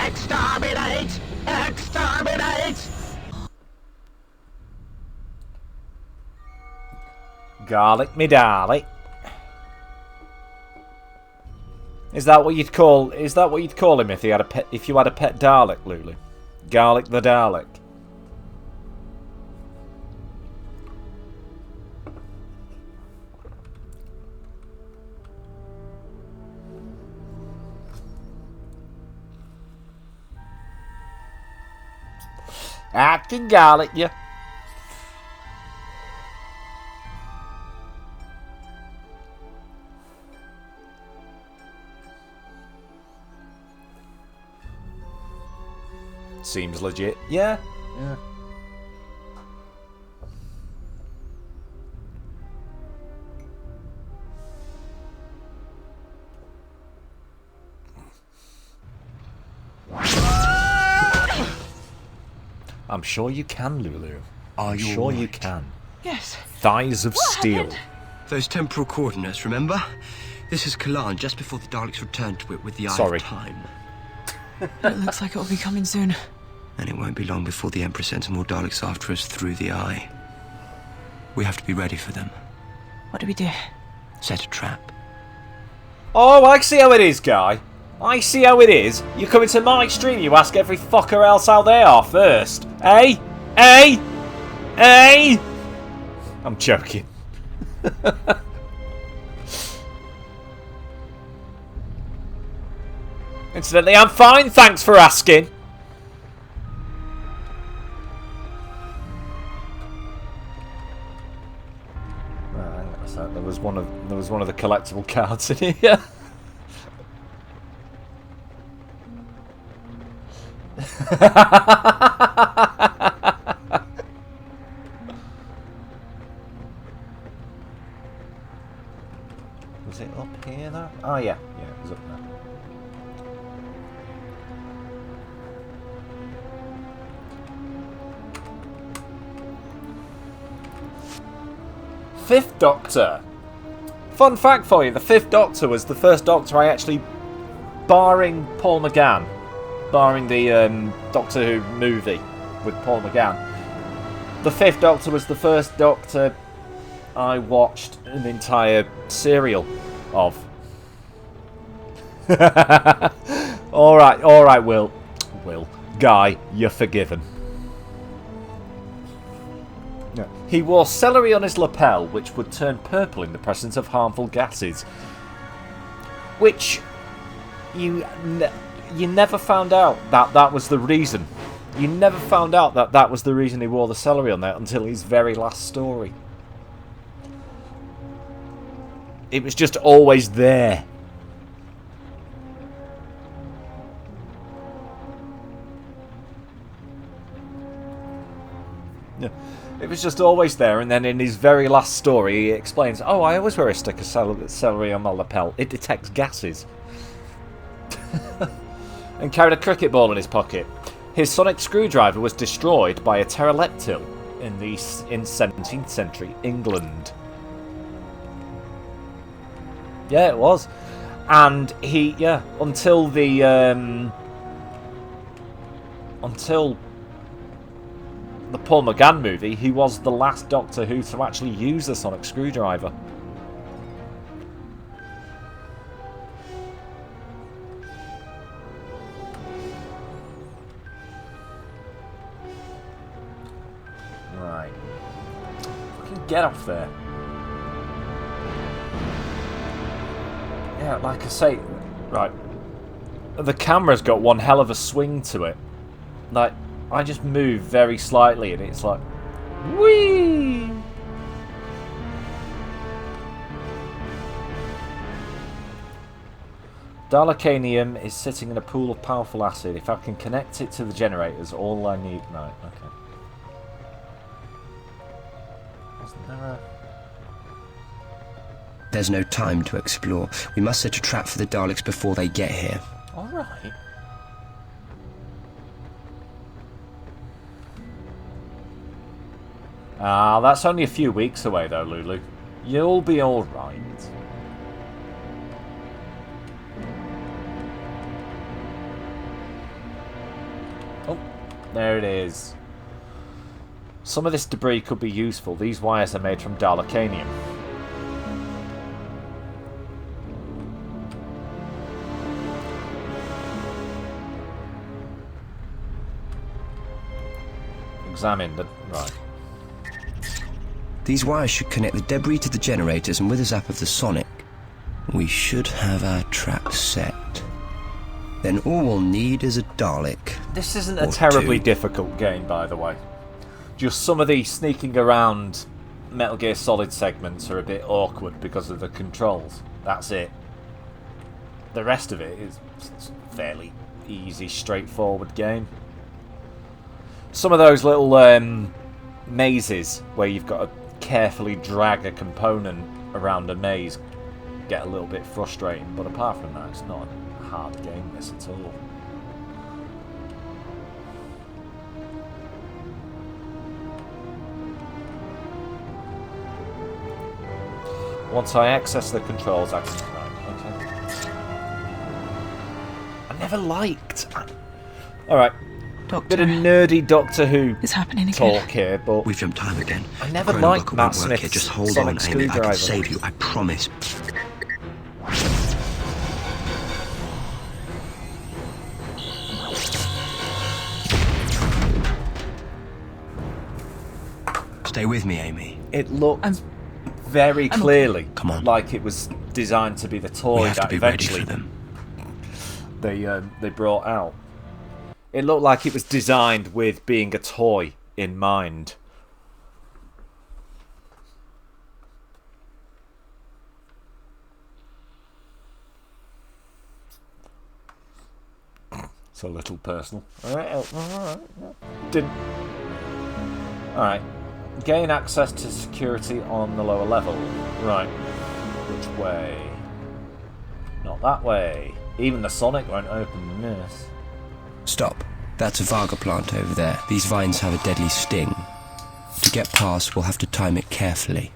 Exterminate! Exterminate! Garlic me Dalek. Is that what you'd call him if you had a pet Dalek, Lulu? Garlic the Dalek. I can garlic you. Seems legit. Yeah. Yeah. I'm sure you can, Lulu. I'm sure you can. Yes. Thighs of steel. Those temporal coordinates, remember? This is Kalan, just before the Daleks returned to it with the Eye of Time. It looks like it'll be coming soon. And it won't be long before the Emperor sends more Daleks after us through the Eye. We have to be ready for them. What do we do? Set a trap. Oh, I see how it is, Guy. I see how it is. You come into my stream, you ask every fucker else how they are first. Eh? Eh? Eh? I'm joking. Incidentally, I'm fine, thanks for asking. There was one of the collectible cards in here. Was it up here though? Oh yeah, it was up there. Fifth Doctor. Fun fact for you, the Fifth Doctor was the first Doctor I actually, barring Paul McGann, barring the Doctor Who movie with Paul McGann, the Fifth Doctor was the first Doctor I watched an entire serial of. Alright, Will. Guy, you're forgiven. No. He wore celery on his lapel, which would turn purple in the presence of harmful gases. Which you never found out that was the reason. You never found out that was the reason he wore the celery on there until his very last story. It was just always there. Yeah. It was just always there, and then in his very last story he explains, oh, I always wear a stick of celery on my lapel. It detects gases. And carried a cricket ball in his pocket. His sonic screwdriver was destroyed by a pterodactyl in 17th century England. Yeah, it was. And until the Paul McGann movie, he was the last Doctor Who to actually use the sonic screwdriver. get off there. Yeah, like I say, right. The camera's got one hell of a swing to it. Like, I just move very slightly and it's like, whee! Dalekanium is sitting in a pool of powerful acid. If I can connect it to the generators, all I need... Right, okay. Wasn't there a... There's no time to explore. We must set a trap for the Daleks before they get here. Alright. Ah, that's only a few weeks away though, Lulu. You'll be alright. Oh, there it is. Some of this debris could be useful. These wires are made from Dalekanium. Examine the... right. These wires should connect the debris to the generators, and with the zap of the sonic, we should have our trap set. Then all we'll need is a Dalek. This isn't a terribly difficult game, by the way. Just some of the sneaking around Metal Gear Solid segments are a bit awkward because of the controls. That's it. The rest of it is a fairly easy, straightforward game. Some of those little mazes where you've got to carefully drag a component around a maze get a little bit frustrating, but apart from that, it's not a hard game, this at all. Once I access the controls, I can... Right, okay. I never liked... Alright. Bit of nerdy Doctor Who talk here, but... We've jumped time again. I never liked Matt Smith's Just hold sonic on, Amy. screwdriver. I can save you, I promise. Stay with me, Amy. It looked very clearly Come on. like it was designed to be the toy We have to that be ready eventually for them. they brought out. It looked like it was designed with being a toy in mind. It's a little personal. Alright. Didn't. Alright. Gain access to security on the lower level. Right. Which way? Not that way. Even the Sonic won't open this. Stop. That's a Varga plant over there. These vines have a deadly sting. To get past, we'll have to time it carefully.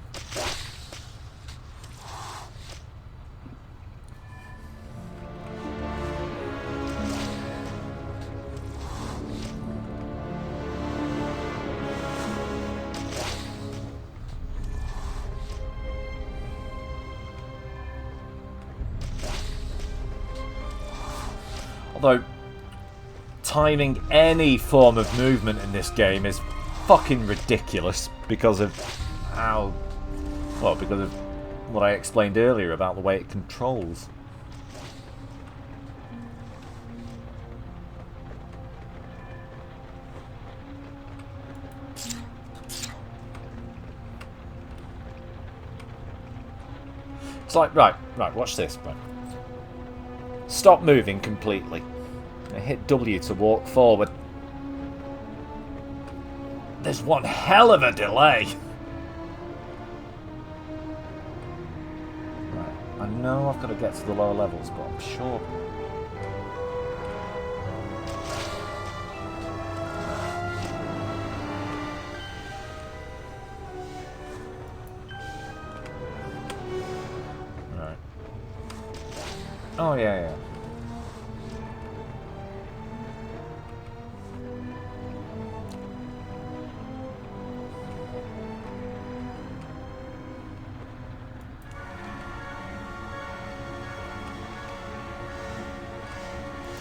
Although, timing any form of movement in this game is fucking ridiculous because of how... well, because of what I explained earlier about the way it controls. It's like, right, watch this, right. Stop moving completely. I hit W to walk forward. There's one hell of a delay. Right, I know I've got to get to the lower levels, but I'm sure... Right. Oh, yeah.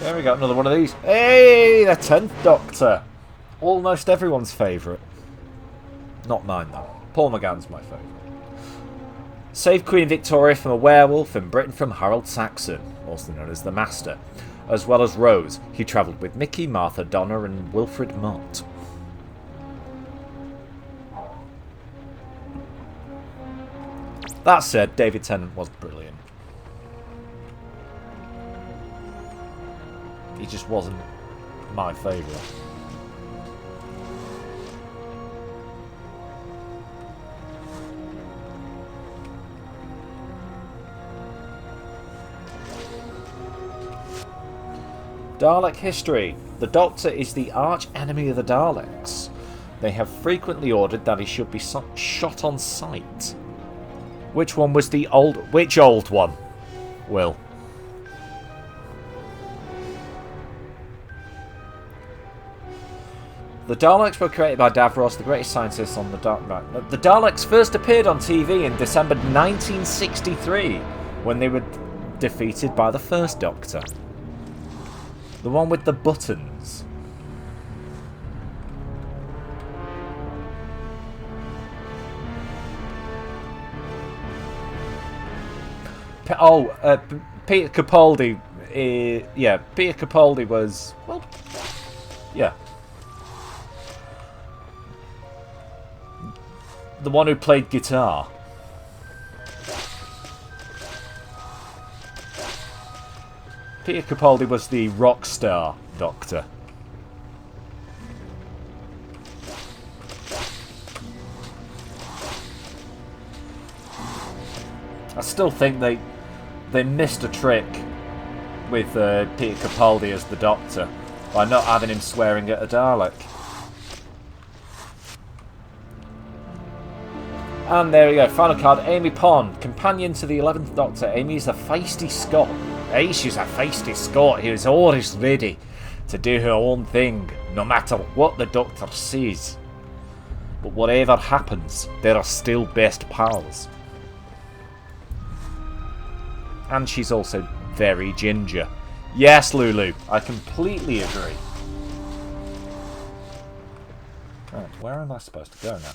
There we go, another one of these. Hey, the 10th Doctor. Almost everyone's favourite. Not mine, though. Paul McGann's my favourite. Saved Queen Victoria from a werewolf and Britain from Harold Saxon, also known as the Master, as well as Rose. He travelled with Mickey, Martha, Donna and Wilfred Mott. That said, David Tennant was brilliant. He just wasn't my favourite. Dalek history. The Doctor is the arch enemy of the Daleks. They have frequently ordered that he should be shot on sight. Which one was the old... Which old one? Will. The Daleks were created by Davros, the greatest scientist on the Dalek. The Daleks first appeared on TV in December 1963, when they were defeated by the first Doctor. The one with the buttons. Peter Capaldi. Yeah, Peter Capaldi was... Well, yeah. The one who played guitar. Peter Capaldi was the rock star Doctor. I still think they missed a trick with Peter Capaldi as the Doctor by not having him swearing at a Dalek. And there we go, final card, Amy Pond, companion to the 11th Doctor. Amy is a feisty Scot. Hey, she's a feisty Scot who is always ready to do her own thing, no matter what the Doctor says. But whatever happens, they are still best pals. And she's also very ginger. Yes, Lulu, I completely agree. Right, where am I supposed to go now?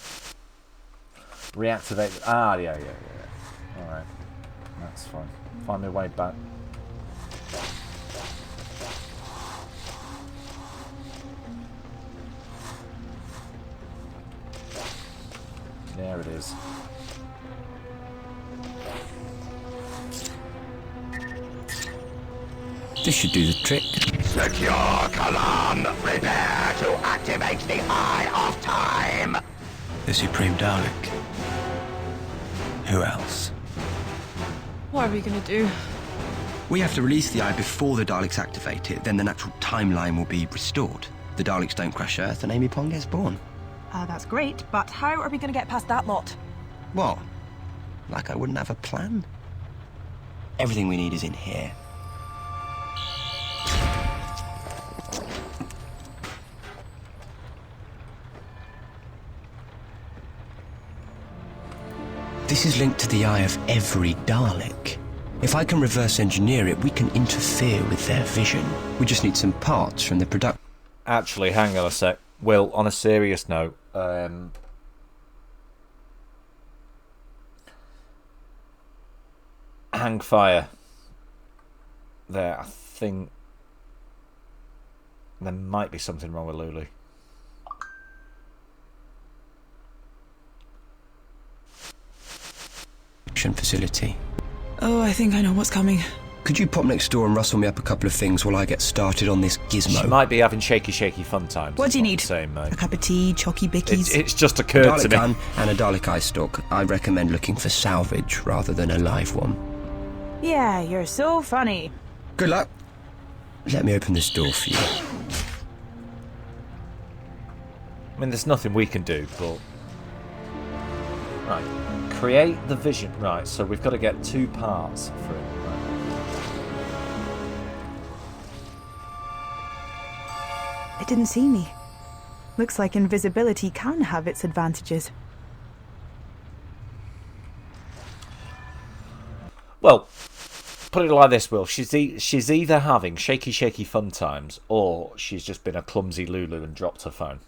Reactivate... Ah, yeah. Alright. That's fine. Find my way back. There it is. This should do the trick. Secure Kalan. Prepare to activate the Eye of Time. The Supreme Dalek. Who else? What are we going to do? We have to release the Eye before the Daleks activate it, then the natural timeline will be restored. The Daleks don't crash Earth and Amy Pond gets born. That's great, but how are we going to get past that lot? What? Like I wouldn't have a plan? Everything we need is in here. This is linked to the eye of every Dalek. If I can reverse engineer it, we can interfere with their vision. We just need some parts from the production. Actually, hang on a sec. Will, on a serious note, hang fire. There, I think there might be something wrong with Lulu. Facility. Oh, I think I know what's coming. Could you pop next door and rustle me up a couple of things while I get started on this gizmo? She might be having shaky fun times. What do you need? Same, mate. A cup of tea, chocky bickies? It's just occurred to me. Dalek gun and a Dalek eye stalk. I recommend looking for salvage rather than a live one. Yeah, you're so funny. Good luck. Let me open this door for you. I mean, there's nothing we can do, but... Right. Create the vision. Right, so we've got to get 2 parts for it. It didn't see me. Looks like invisibility can have its advantages. Well, put it like this, Will. She's either having shaky fun times, or she's just been a clumsy Lulu and dropped her phone.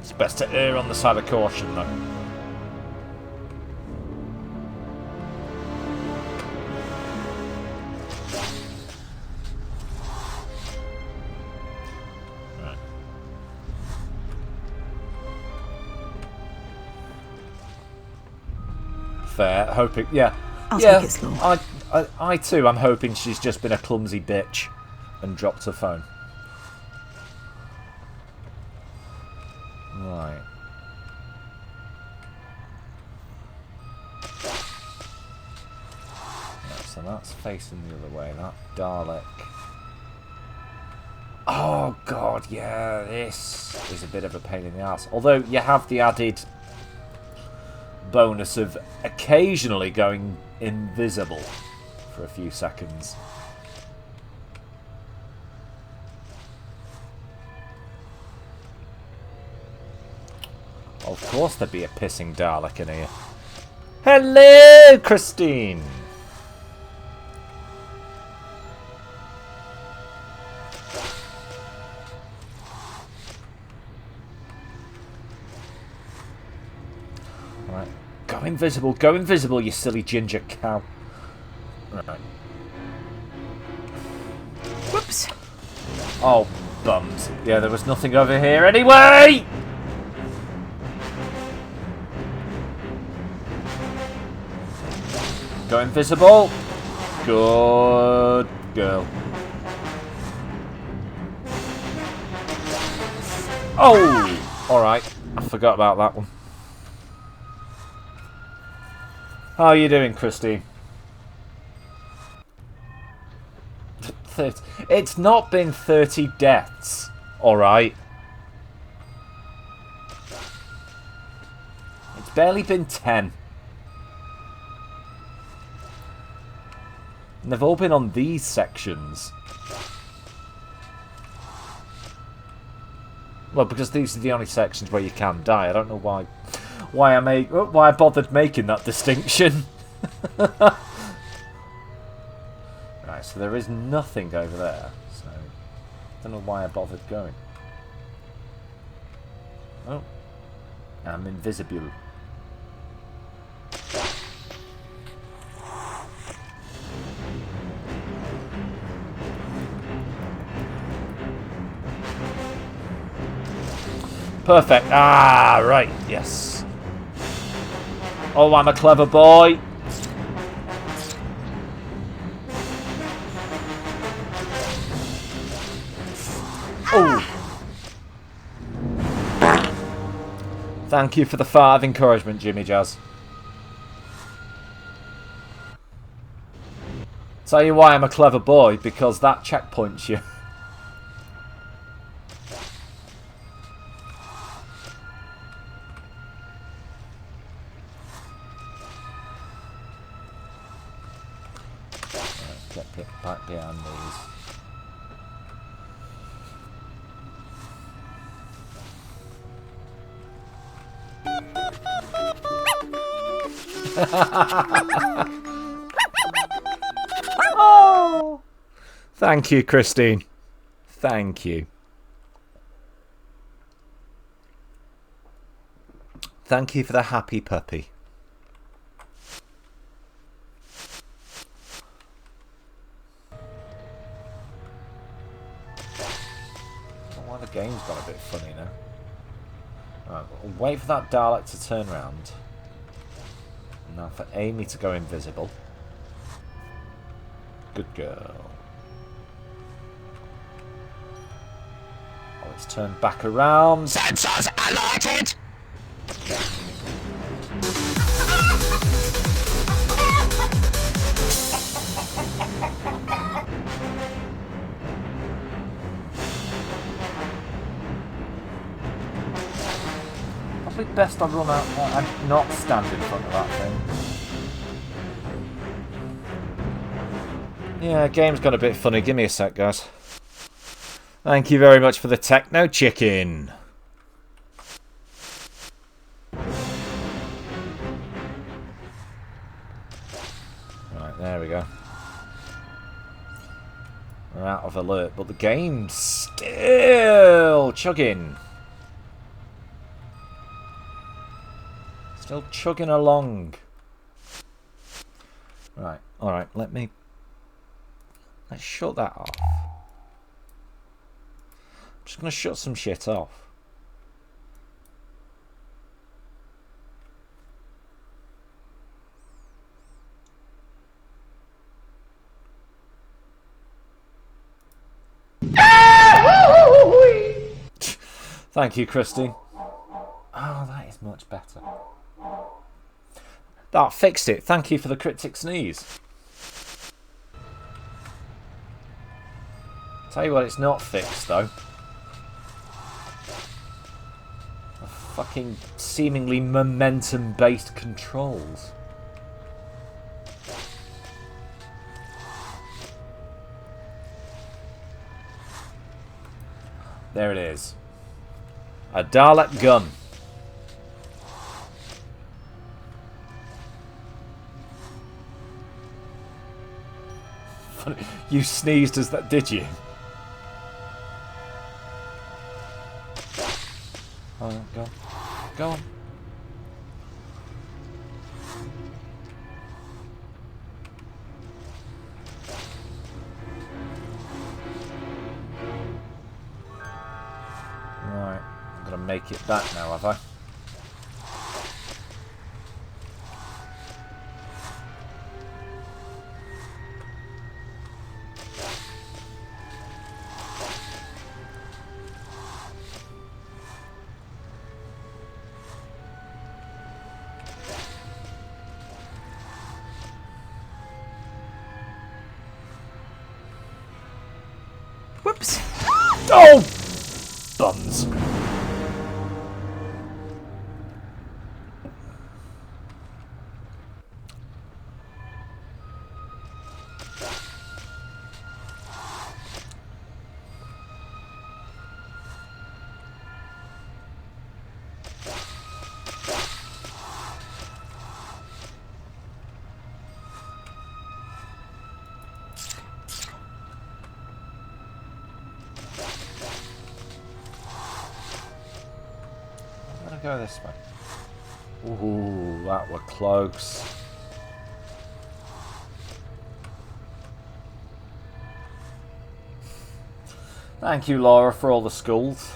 It's best to err on the side of caution, though. Right. Fair. Hoping, yeah. I'll take it slow. I too. I'm hoping she's just been a clumsy bitch and dropped her phone. Right. Yeah, so that's facing the other way. That Dalek. Oh god, yeah, this is a bit of a pain in the ass. Although you have the added bonus of occasionally going invisible for a few seconds. Of course there'd be a pissing Dalek in here. Hello, Christine! Right. Go invisible, you silly ginger cow. Right. Whoops. Oh, bums. Yeah, there was nothing over here anyway! Go invisible. Good girl. Oh! Alright. I forgot about that one. How are you doing, Christine? It's not been 30 deaths. Alright. It's barely been 10. And they've all been on these sections. Well, because these are the only sections where you can die. I don't know why I bothered making that distinction. Right, so there is nothing over there. So I don't know why I bothered going. Oh, I'm invisible. Perfect. Ah, right. Yes. Oh, I'm a clever boy. Oh. Thank you for the 5 encouragement, Jimmy Jazz. Tell you why I'm a clever boy, because that checkpoints you. Get back behind these. Oh! Thank you, Christine. Thank you. Thank you for the happy puppy. Why the game's got a bit funny now. Right, we'll wait for that Dalek to turn round. Now for Amy to go invisible. Good girl. Oh, it's turned back around. Sensors alerted! Probably best I run out and not stand in front of that thing. Yeah, game's got a bit funny. Give me a sec, guys. Thank you very much for the Techno Chicken. Right, there we go. We're out of alert, but the game's still chugging. Still chugging along. Right, alright, let's shut that off. I'm just going to shut some shit off. Thank you, Christine. Oh, that is much better. That fixed it. Thank you for the cryptic sneeze. Tell you what, it's not fixed though. The fucking seemingly momentum-based controls. There it is. A Dalek gun. You sneezed as that, did you? Oh, go on. Go on. Right, I'm gonna make it back now, have I? Whoops. Oh! Buns. Go this way. Ooh, that were close. Thank you, Laura, for all the skulls.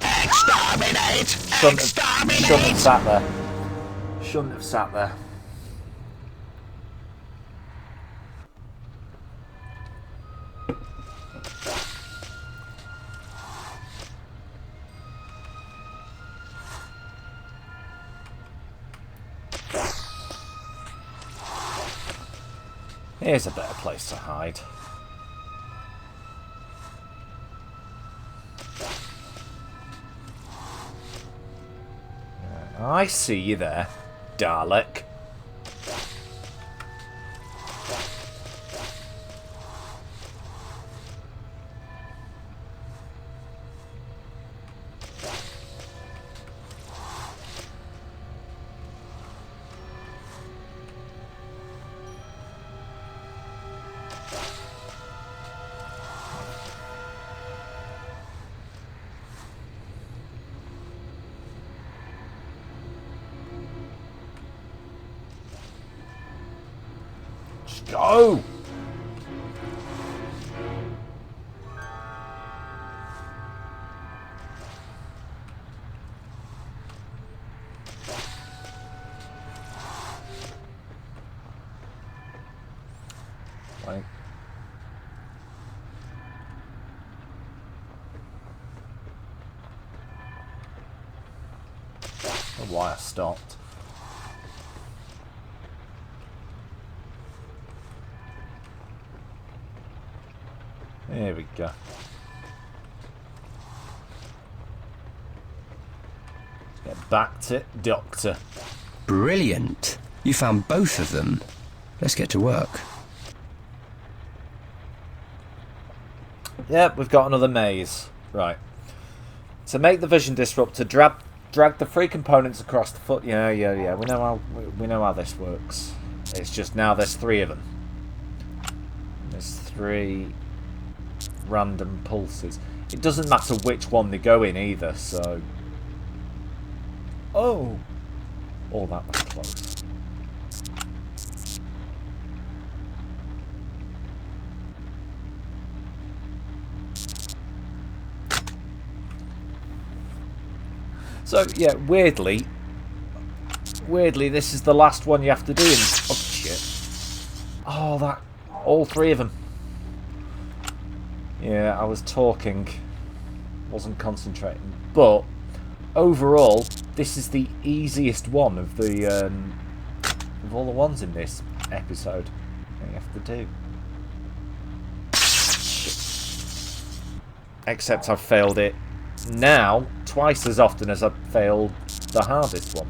Exterminate! Shouldn't have sat there. Shouldn't have sat there. Here's a better place to hide. I see you there, Dalek. Go! Wait. The wire stopped. There we go. Let's get back to Doctor. Brilliant. You found both of them. Let's get to work. Yep, we've got another maze. Right. To make the vision disruptor, drag the three components across the foot. Yeah. We know how this works. It's just now there's three of them. There's three random pulses. It doesn't matter which one they go in either, so... Oh! Oh, that was close. So, yeah, weirdly, this is the last one you have to do. Oh, shit. Oh, that... all three of them. Yeah, I was talking. Wasn't concentrating. But, overall, this is the easiest one of the... of all the ones in this episode that you have to do. Shit. Except I've failed it now twice as often as I've failed the hardest one.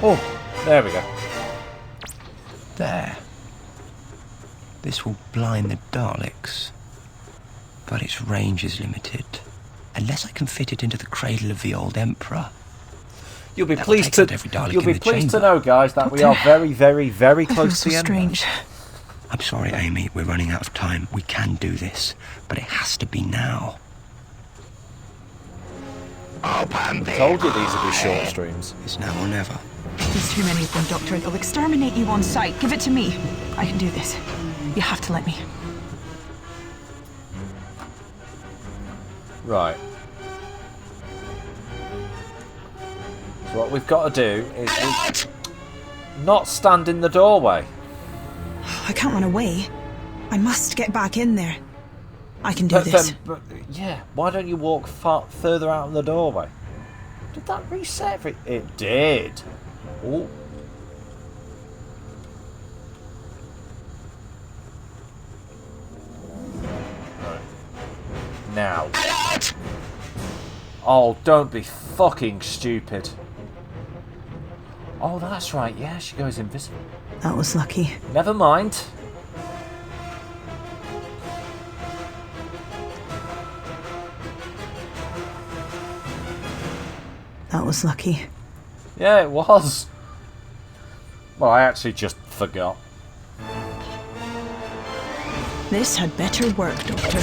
Oh, there we go. There. This will blind the Daleks. But its range is limited. Unless I can fit it into the cradle of the old Emperor. You'll be pleased to know, guys, that we are very, very, very close to the end. Strange. I'm sorry, Amy. We're running out of time. We can do this, but it has to be now. Open the I told you these would be short streams. It's now or never. There's too many of them, Doctor. They'll exterminate you on sight. Give it to me. I can do this. You have to let me. Right. So what we've got to do is not stand in the doorway. I can't run away. I must get back in there. I can do this. Yeah, why don't you walk further out of the doorway? Did that reset everything? It did. Oh. Right. Now. Oh, don't be fucking stupid. Oh, that's right. Yeah, she goes invisible. That was lucky. Never mind. That was lucky. Yeah, it was. Well, I actually just forgot. This had better work, Doctor.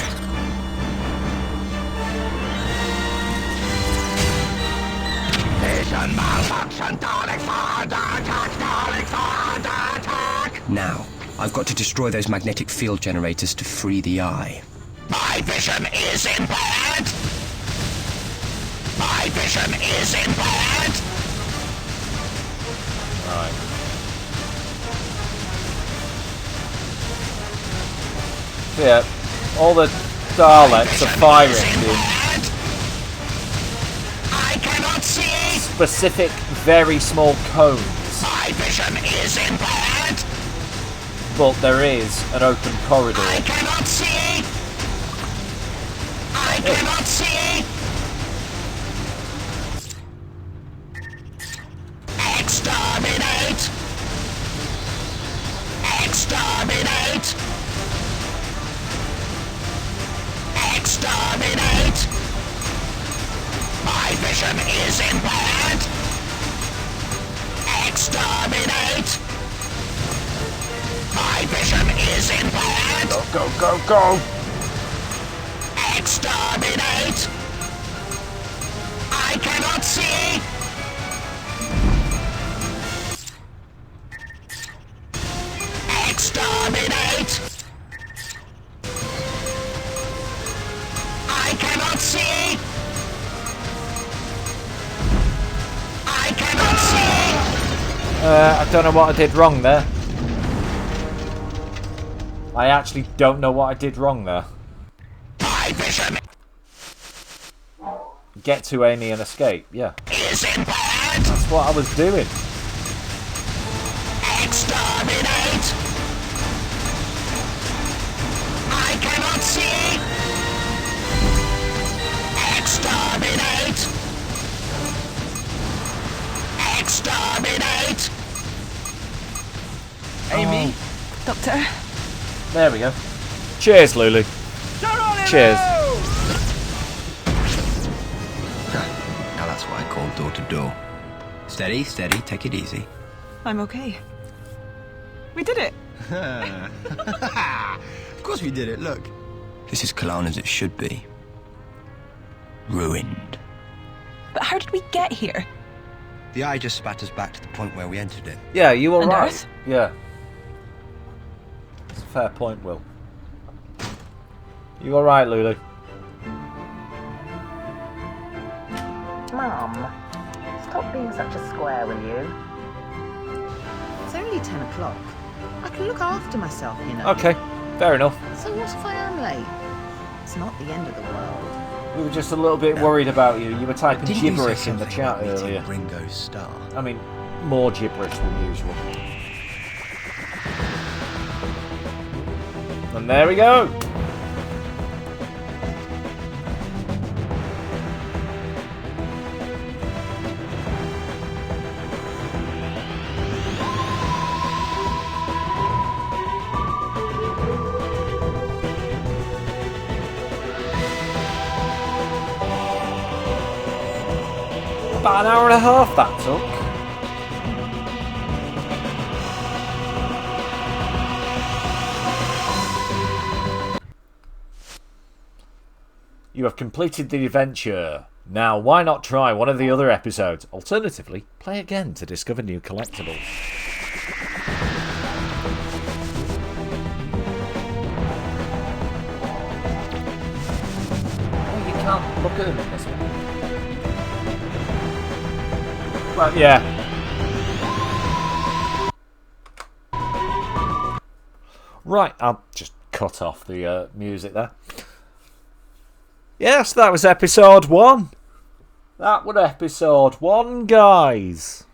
Vision malfunction. Daleks are under attack. Daleks are under attack. Now, I've got to destroy those magnetic field generators to free the eye. My vision is impaired. My vision is impaired. Right. So yeah, all the Daleks are firing I cannot see. specific, very small cones. My vision is impaired. But there is an open corridor. I cannot see. I cannot see. Exterminate! Exterminate! Exterminate! My vision is impaired! Exterminate! My vision is impaired! Go, go, go, go! Exterminate! I cannot see! Exterminate! I cannot see! I cannot see! I don't know what I did wrong there. I actually don't know what I did wrong there. My vision Get to Amy and escape, yeah. is impaired! That's what I was doing. Exterminate! Doctor. There we go. Cheers, Lulu. Cheers. Now that's what I call door to door. Steady, steady, take it easy. I'm okay. We did it. Of course we did it, look. This is Cologne as it should be. Ruined. But how did we get here? The eye just spat us back to the point where we entered it. Yeah, you were And right. Earth? Yeah. It's a fair point, Will. You were right, Lulu. Mum, stop being such a square, will you? It's only 10 o'clock. I can look after myself, you know. Okay, fair enough. So what if I am late? It's not the end of the world. We were just a little bit worried about you. You were typing Didn't you say gibberish in the something chat about meeting earlier. Ringo's star? I mean, more gibberish than usual. And there we go. About an hour and a half that took. You have completed the adventure. Now, why not try one of the other episodes? Alternatively, play again to discover new collectibles. Oh, you can't look at them in this one. Well, yeah. Right, I'll just cut off the music there. Yes, that was episode 1. That was episode 1, guys.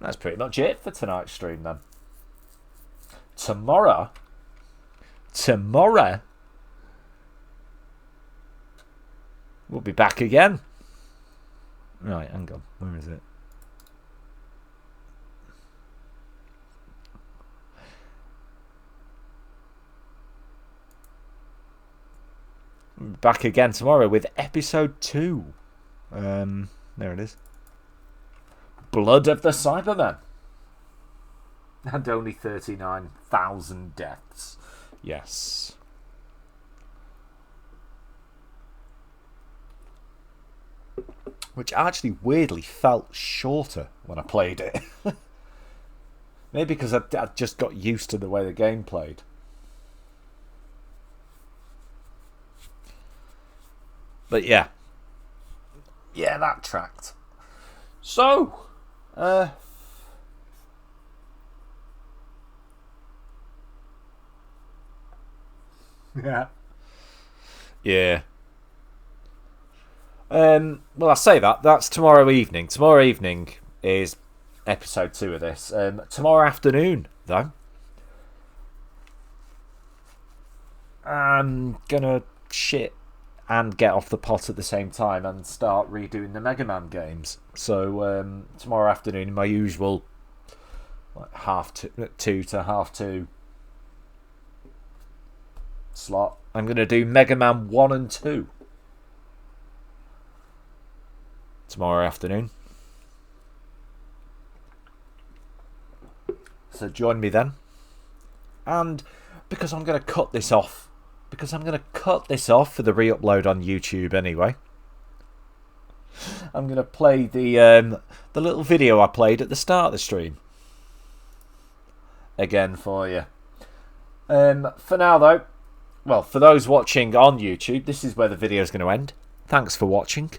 That's pretty much it for tonight's stream, then. Tomorrow, we'll be back again. Right, hang on. Where is it? Back again tomorrow with episode 2. There it is. Blood of the Cybermen. And only 39,000 deaths. Yes. Which actually weirdly felt shorter when I played it. Maybe because I just got used to the way the game played. But yeah. Yeah, that tracked. So, yeah. Yeah. Well, I say that's tomorrow evening. Tomorrow evening is episode 2 of this. Tomorrow afternoon, though, I'm gonna shit and get off the pot at the same time and start redoing the Mega Man games. So tomorrow afternoon, in my usual like 2 to 2:30 slot, I'm going to do Mega Man 1 and 2 tomorrow afternoon. So join me then. And because I'm going to cut this off for the re-upload on YouTube anyway, I'm going to play the little video I played at the start of the stream again for you. For now, though, well, for those watching on YouTube, this is where the video is going to end. Thanks for watching.